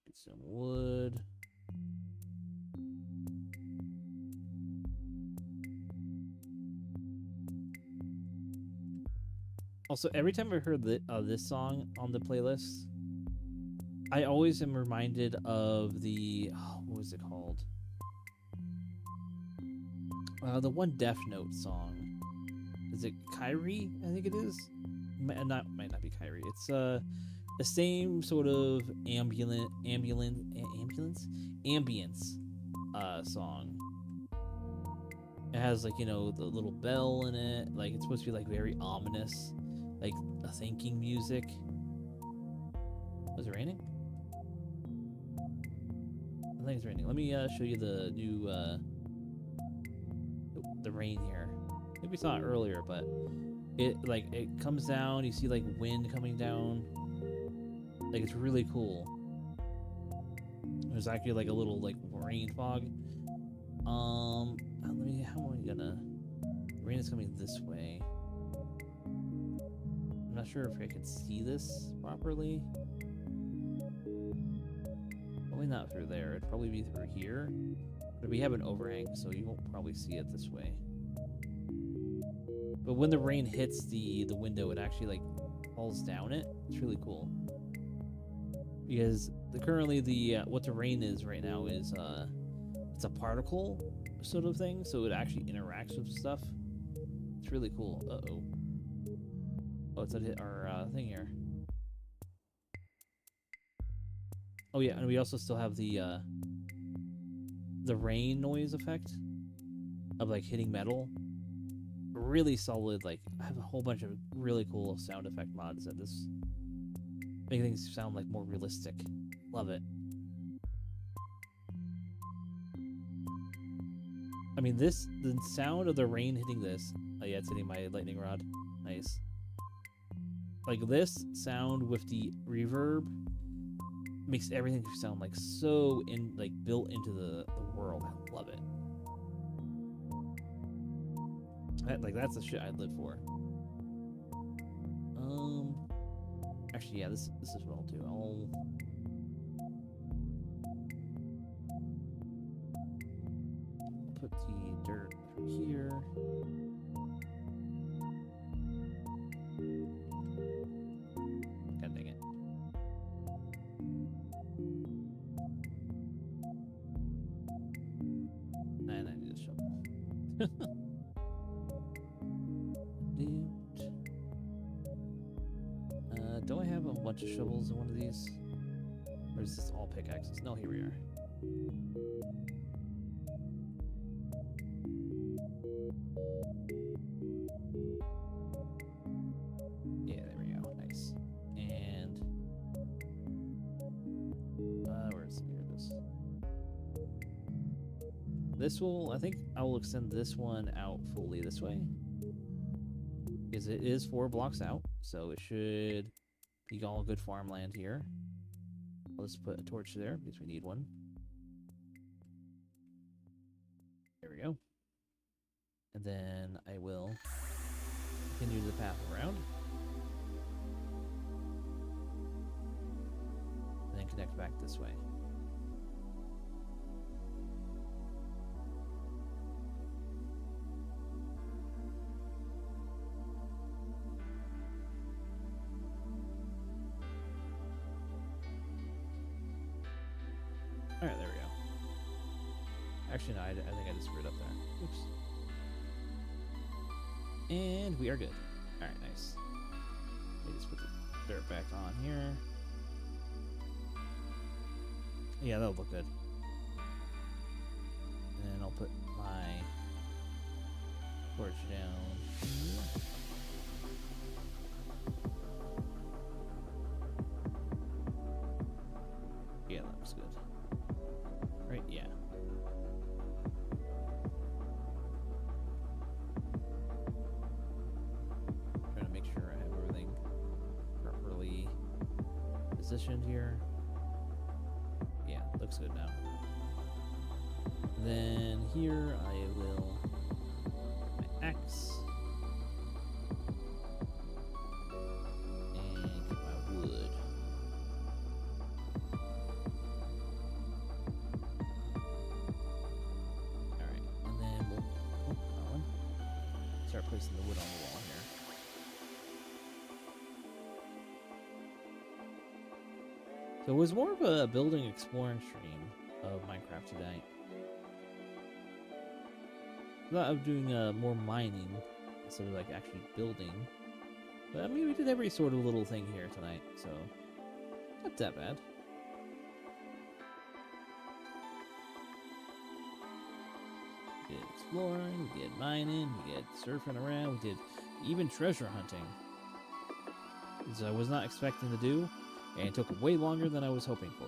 Speaker 1: Get some wood. Also, every time I heard this song on the playlist, I always am reminded of the what was it called? The one Death Note song. Is it Kyrie? I think it is. Might not be Kyrie. It's the same sort of ambience song. It has like, you know, the little bell in it. Like it's supposed to be like very ominous, like a thinking music. Was it raining? I think it's raining. Let me show you the new the rain here. Maybe it's not earlier, but it comes down. You see like wind coming down. Like it's really cool. There's actually like a little like rain fog. Let me. How am I gonna? The rain is coming this way. I'm not sure if I can see this properly. Probably not through there. It'd probably be through here. But we have an overhang, so you won't probably see it this way. But when the rain hits the window, it actually like falls down it. It's really cool. Because currently what the rain is right now is it's a particle sort of thing, so it actually interacts with stuff. It's really cool. Uh-oh. Oh, it's hit our thing here. Oh yeah, and we also still have the rain noise effect of like hitting metal. Really solid. Like I have a whole bunch of really cool sound effect mods that just make things sound like more realistic. Love it. I mean, the sound of the rain hitting this. Oh yeah, it's hitting my lightning rod. Nice. Like this sound with the reverb makes everything sound like so built into the world. I love it. That's the shit I'd live for. Actually, yeah, this is what I'll do. I'll put the dirt through here. God dang it. And I need a shovel. Do I have a bunch of shovels in one of these? Or is this all pickaxes? No, here we are. Yeah, there we go. Nice. And where is it? Here it is. This will, I think I will extend this one out fully this way. Because it is 4 blocks out, so it should be all good farmland here. Let's put a torch there because we need one. There we go. And then I will continue the path around. And then connect back this way. Alright, there we go. Actually, no, I think I just screwed up there. Oops. And we are good. Alright, nice. Let me just put the dirt back on here. Yeah, that'll look good. And then I'll put my torch down. Yeah, that looks good. Right, yeah. positioned here. Yeah, looks good now. Then here I will my axe and get my wood. Alright, and then we'll start placing the wood on the wall here. So it was more of a building exploring stream of Minecraft tonight. I thought of doing more mining instead of like actually building. But I mean, we did every sort of little thing here tonight, so not that bad. We did exploring, we did mining, we did surfing around, we did even treasure hunting. Which I was not expecting to do, and it took way longer than I was hoping for.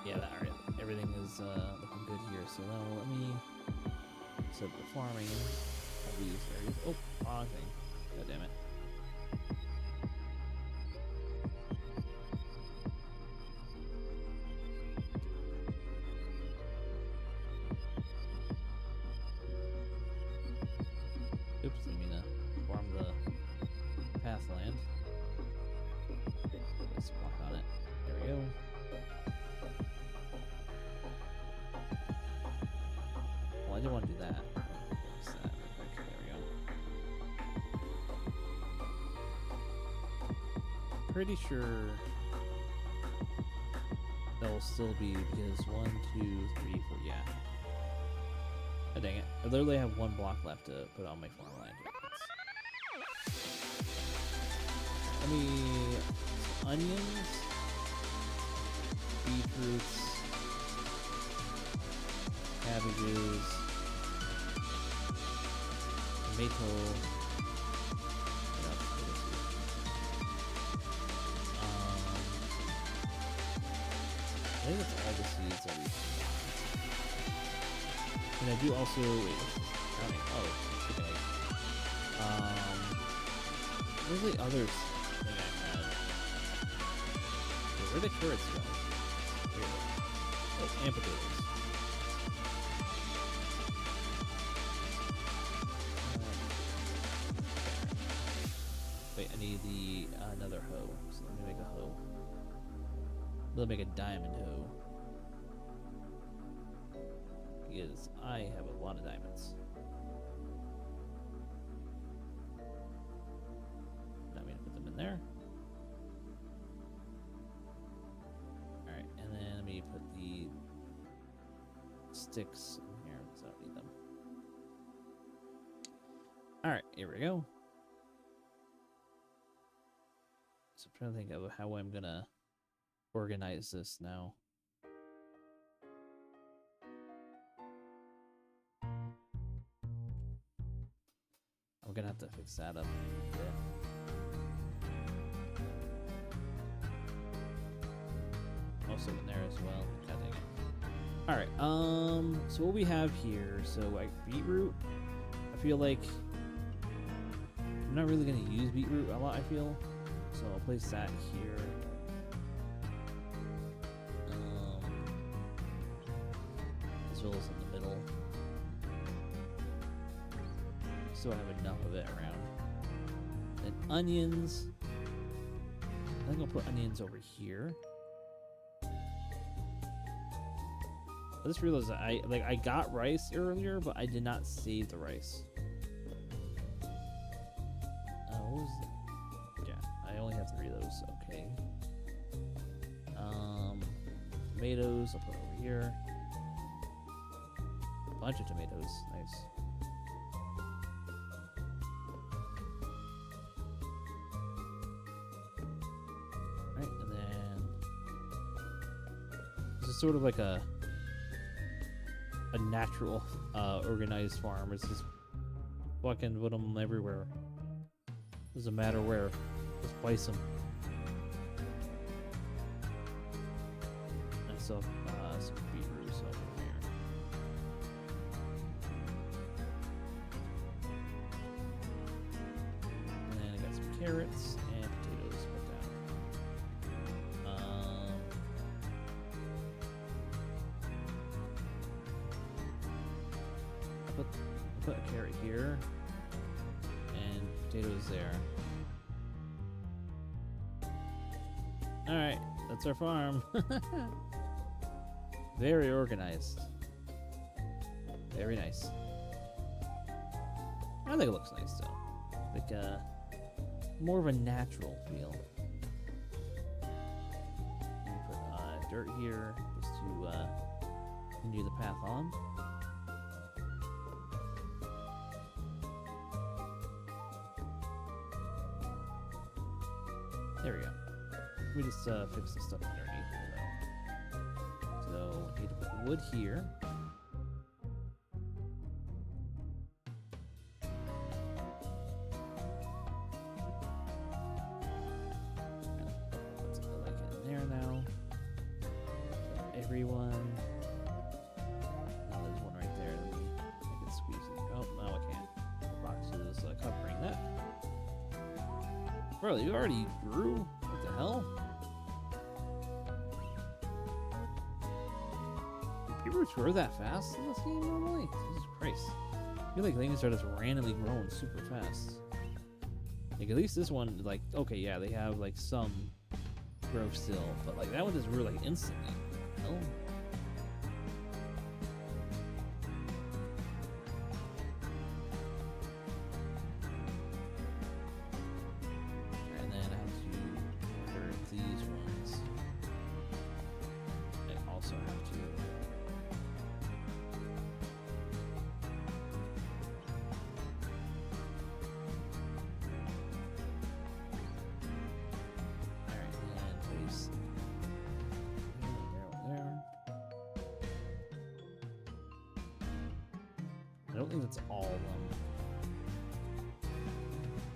Speaker 1: Yeah, alright. Everything is looking good here. So now let me set up the farming of these areas. Oh, wrong thing. God damn it. Oops, didn't mean to farm the pathland. Let's walk on it. There we go. Well, I didn't want to do that. Fix that real quick. There we go. Pretty sure that will still be because 1, 2, 3, 4. Yeah. Oh, dang it. I literally have 1 block left to put on my farmland. Let me onions, beetroots, cabbages, tomato. What else did I see? I think that's all the seeds that we have. And I do also wait, what's this counting? Oh, okay. Where's the other thing I had? Where the carrots go? Here they go. Oh, and potatoes. Wait, I need the another hoe. So let me make a hoe. Let me make a diamond hoe. Because I have a lot of diamonds. Not me to put them in there. Alright, and then let me put the sticks in here because I don't need them. Alright, here we go. So I'm trying to think of how I'm gonna organize this now. I'm gonna have to fix that up a bit. Also in there as well. God dang it. Alright, so what we have here, so like beetroot, I feel like I'm not really gonna use beetroot a lot, I feel. So I'll place that here. As well as in the middle. So I have enough of it around. Then onions. I think I'll put onions over here. I just realized that I got rice earlier, but I did not save the rice. What was it? Yeah, I only have 3 of those. Okay. Tomatoes. I'll put over here. A bunch of tomatoes. Nice. Right, and then this is sort of like a natural organized farm. It's just fucking put them everywhere. Doesn't matter where. Just place them. I still have some beetroots over here. And then I got some carrots and potatoes. put a carrot here and potatoes there. All right, that's our farm. Very organized. Very nice. I think it looks nice though. Like more of a natural feel. Let me put dirt here just to continue the path on. There we go. We just fix the stuff underneath here though. So need to put wood here. Everyone. Oh, there's one right there. I can squeeze it. Oh, no, I can't. The box is covering that. Bro, you already grew? What the hell? Do people grow that fast in this game normally? Jesus Christ. I feel like things are just randomly growing super fast. Like, at least this one, like, okay, yeah, they have, like, some growth still, but, like, that one just grew, like, instantly. Oh. And then I have to order these ones. I also have to alright, and place there. I don't think that's all of them.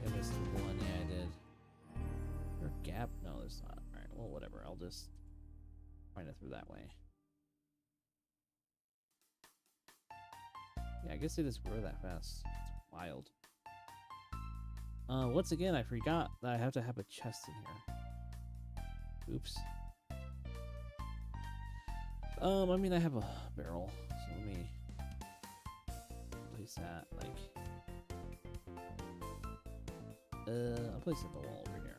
Speaker 1: I missed one. Yeah, I did. Is there a gap? No, there's not. Alright, well, whatever. I'll just find it through that way. Yeah, I guess they just grow that fast. It's wild. Once again, I forgot that I have to have a chest in here. Oops. I mean, I have a barrel, so let me place that, like, I'll place it on the wall over here.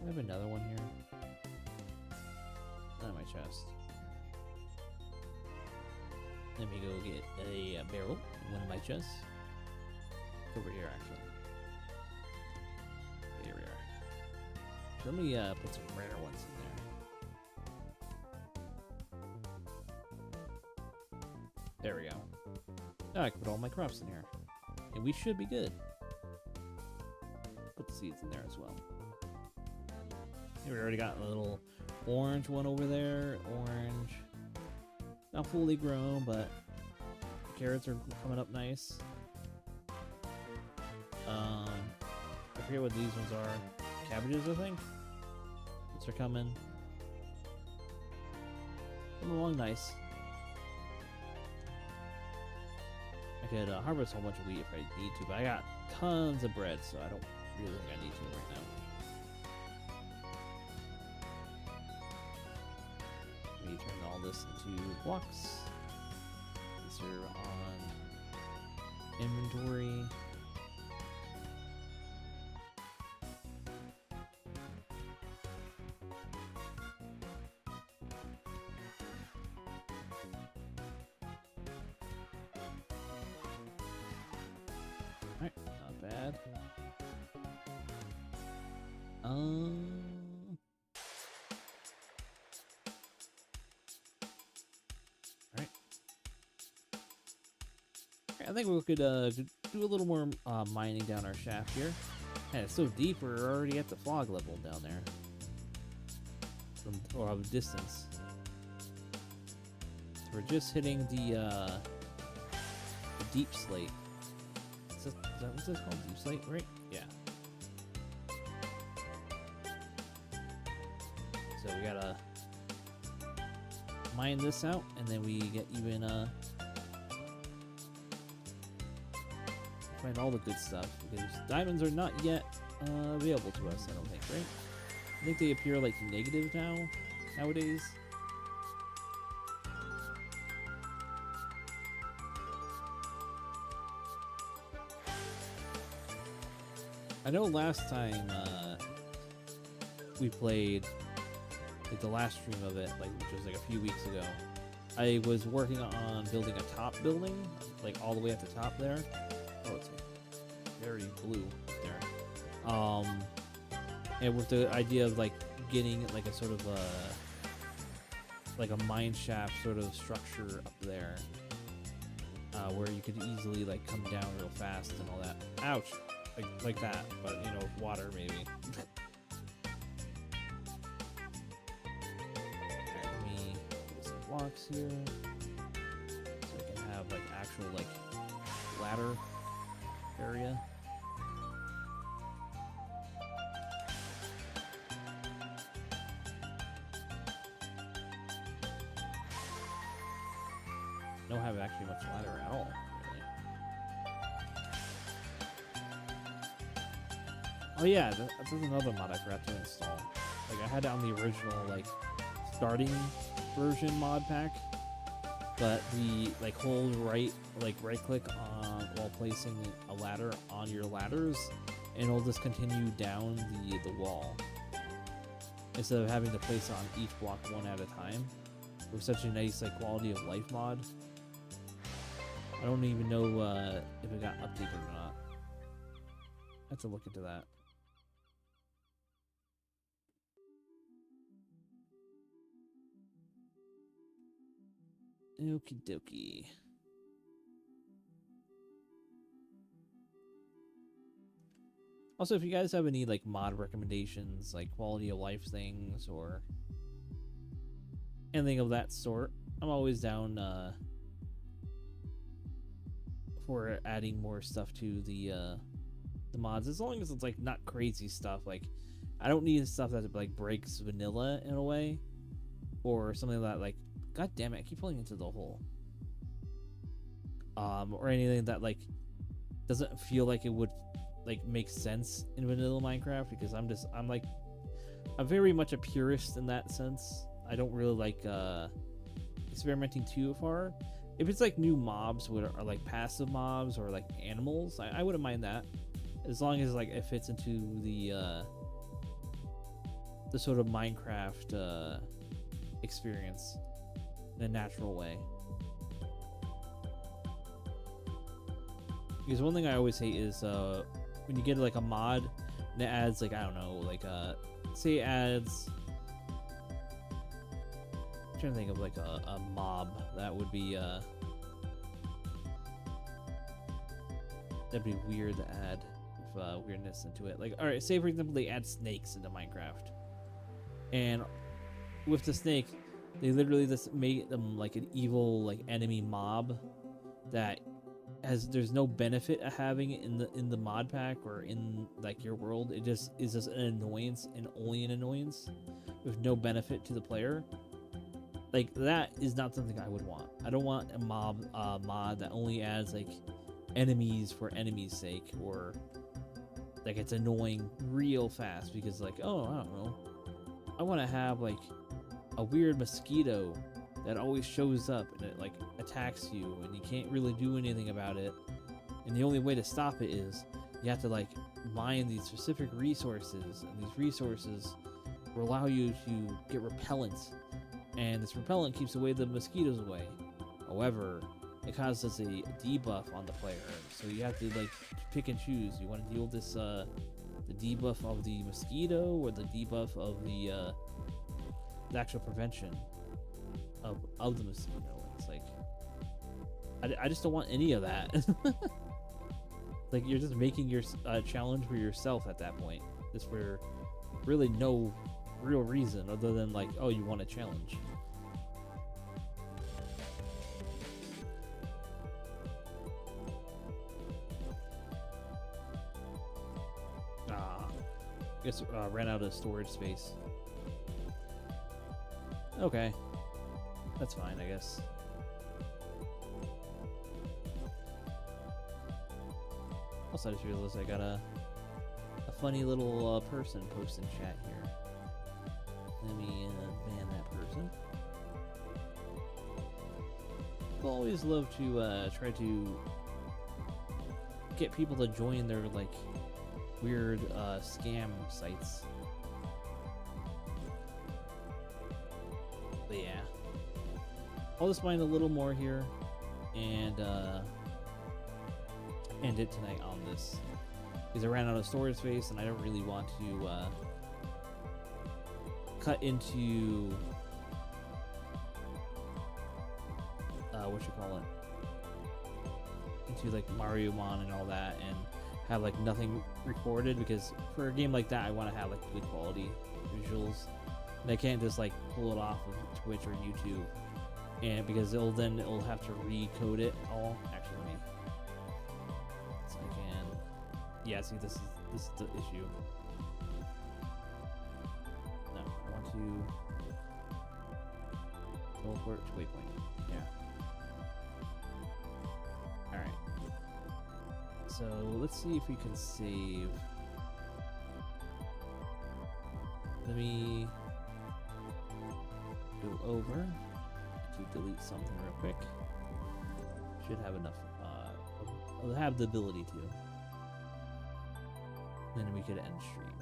Speaker 1: I have another one here. Not in my chest. Let me go get a barrel in one of my chests. Over here, actually. Here we are. So let me put some rare ones in there. There we go. Now I can put all my crops in here. And we should be good. Put the seeds in there as well. Here we already got a little orange one over there. Orange. Not fully grown, but the carrots are coming up nice. I forget what these ones are. Cabbages, I think. These are coming. Coming along nice. I could harvest a whole bunch of wheat if I need to, but I got tons of bread, so I don't really think I need to right now. Let me turn all this into blocks. These are on inventory. Alright, not bad. Alright. I think we could do a little more mining down our shaft here. Man, it's so deep, we're already at the fog level down there. Or of distance. So we're just hitting the deep slate. Is that what this called? Deep slate, right? Yeah. So we gotta mine this out, and then we get even find all the good stuff, because diamonds are not yet available to us, I don't think, right? I think they appear like negative now. nowadays. I know last time we played, like the last stream of it, like which was like a few weeks ago, I was working on building a top building, like all the way at the top there. Oh, it's very blue there. And with the idea of like getting like a sort of like a mine shaft sort of structure up there, where you could easily like come down real fast and all that. Ouch. Like that, but you know, with water maybe. Alright, let me put some blocks here, so I can have like actual like ladder area. Don't have actually much ladder at all. Oh yeah, that's another mod I forgot to install. Like I had it on the original like starting version mod pack, but the like hold right click on while placing a ladder on your ladders, and it'll just continue down the wall instead of having to place it on each block one at a time. It was such a nice like quality of life mod. I don't even know if it got updated or not. I have to look into that. Okie dokie. Also, if you guys have any like mod recommendations, like quality of life things or anything of that sort, I'm always down for adding more stuff to the mods, as long as it's like not crazy stuff. Like I don't need stuff that like breaks vanilla in a way, or something that like, god damn it, I keep falling into the hole. Or anything that like doesn't feel like it would like make sense in vanilla Minecraft, because I'm very much a purist in that sense. I don't really like experimenting too far. If it's like new mobs are like passive mobs or like animals, I wouldn't mind that, as long as like it fits into the sort of Minecraft experience in a natural way. Because one thing I always hate is when you get like a mod and it adds like, I don't know, like say it adds, I'm trying to think of like a mob that would be that'd be weird to add with weirdness into it. Like, all right, say for example they add snakes into Minecraft, and with the snake they literally just make them like an evil like enemy mob that there's no benefit of having it in the mod pack or in like your world. It just is just an annoyance and only an annoyance with no benefit to the player. Like, that is not something I would want. I don't want a mod that only adds like enemies for enemies' sake, or like it's annoying real fast because like, oh, I don't know, I want to have like a weird mosquito that always shows up and it like attacks you and you can't really do anything about it, and the only way to stop it is you have to like mine these specific resources, and these resources will allow you to get repellent, and this repellent keeps away the mosquitoes away. However, it causes a debuff on the player, so you have to like pick and choose. You want to deal with this the debuff of the mosquito or the debuff of the actual prevention of the mosquito. It's like I just don't want any of that. Like, you're just making your challenge for yourself at that point, just for really no real reason other than like, oh, you want a challenge. I guess ran out of storage space. Okay, that's fine, I guess. Also, I just realized I got a funny little person post in chat here. Let me ban that people always love to try to get people to join their like weird scam sites. But yeah, I'll just find a little more here and end it tonight on this because I ran out of storage space and I don't really want to cut into what you call it, into like Mario Mon and all that, and have like nothing recorded, because for a game like that I want to have like good quality visuals, and I can't just like pull it off of Twitch or YouTube, and because it'll have to recode it all. Actually, let me, so I can, yeah, see, this is the issue. No, I want to teleport to waypoint. Yeah. Alright. So let's see if we can save. Let me go over to delete something real quick. Should have enough. I'll have the ability to. Then we could end stream.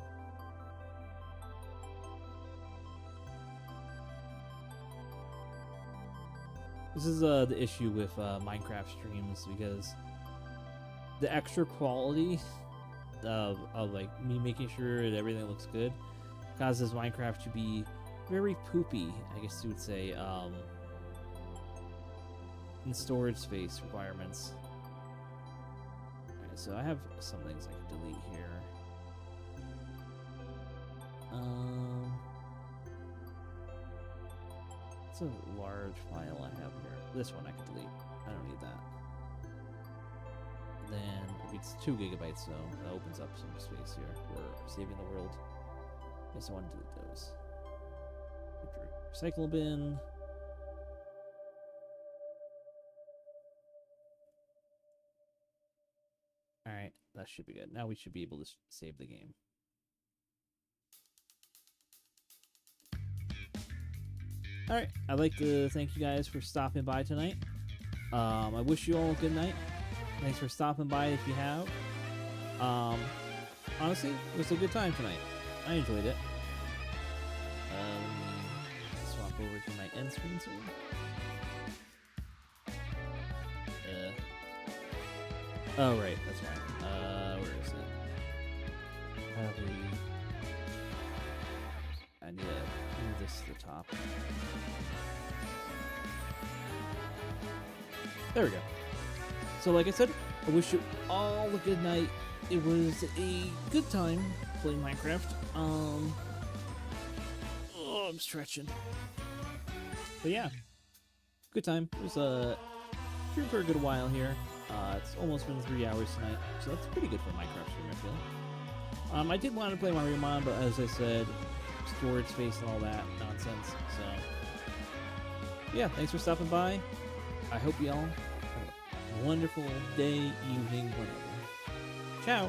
Speaker 1: This is the issue with Minecraft streams, because the extra quality of like me making sure that everything looks good causes Minecraft to be very poopy, I guess you would say, in storage space requirements. Alright, so I have some things I can delete here. It's a large file I have here. This one I can delete. I don't need that. Then it's 2 gigabytes, so that opens up some space here for saving the world. Yes, I want to delete those. Recycle bin. Alright, that should be good. Now we should be able to save the game. Alright, I'd like to thank you guys for stopping by tonight. I wish you all a good night. Thanks for stopping by if you have. Honestly, it was a good time tonight. I enjoyed it. Swap over to my end screen soon. Oh, right, that's right. Where is it? I need to move this to the top. There we go. So like I said, I wish you all a good night. It was a good time playing Minecraft. Oh, I'm stretching. But yeah, good time. It was streamed for a good while here. It's almost been 3 hours tonight, so that's pretty good for a Minecraft stream, I feel. I did want to play Mario Mon, but as I said, storage space and all that nonsense. So yeah, thanks for stopping by. I hope you all have a wonderful day, evening, whatever. Ciao!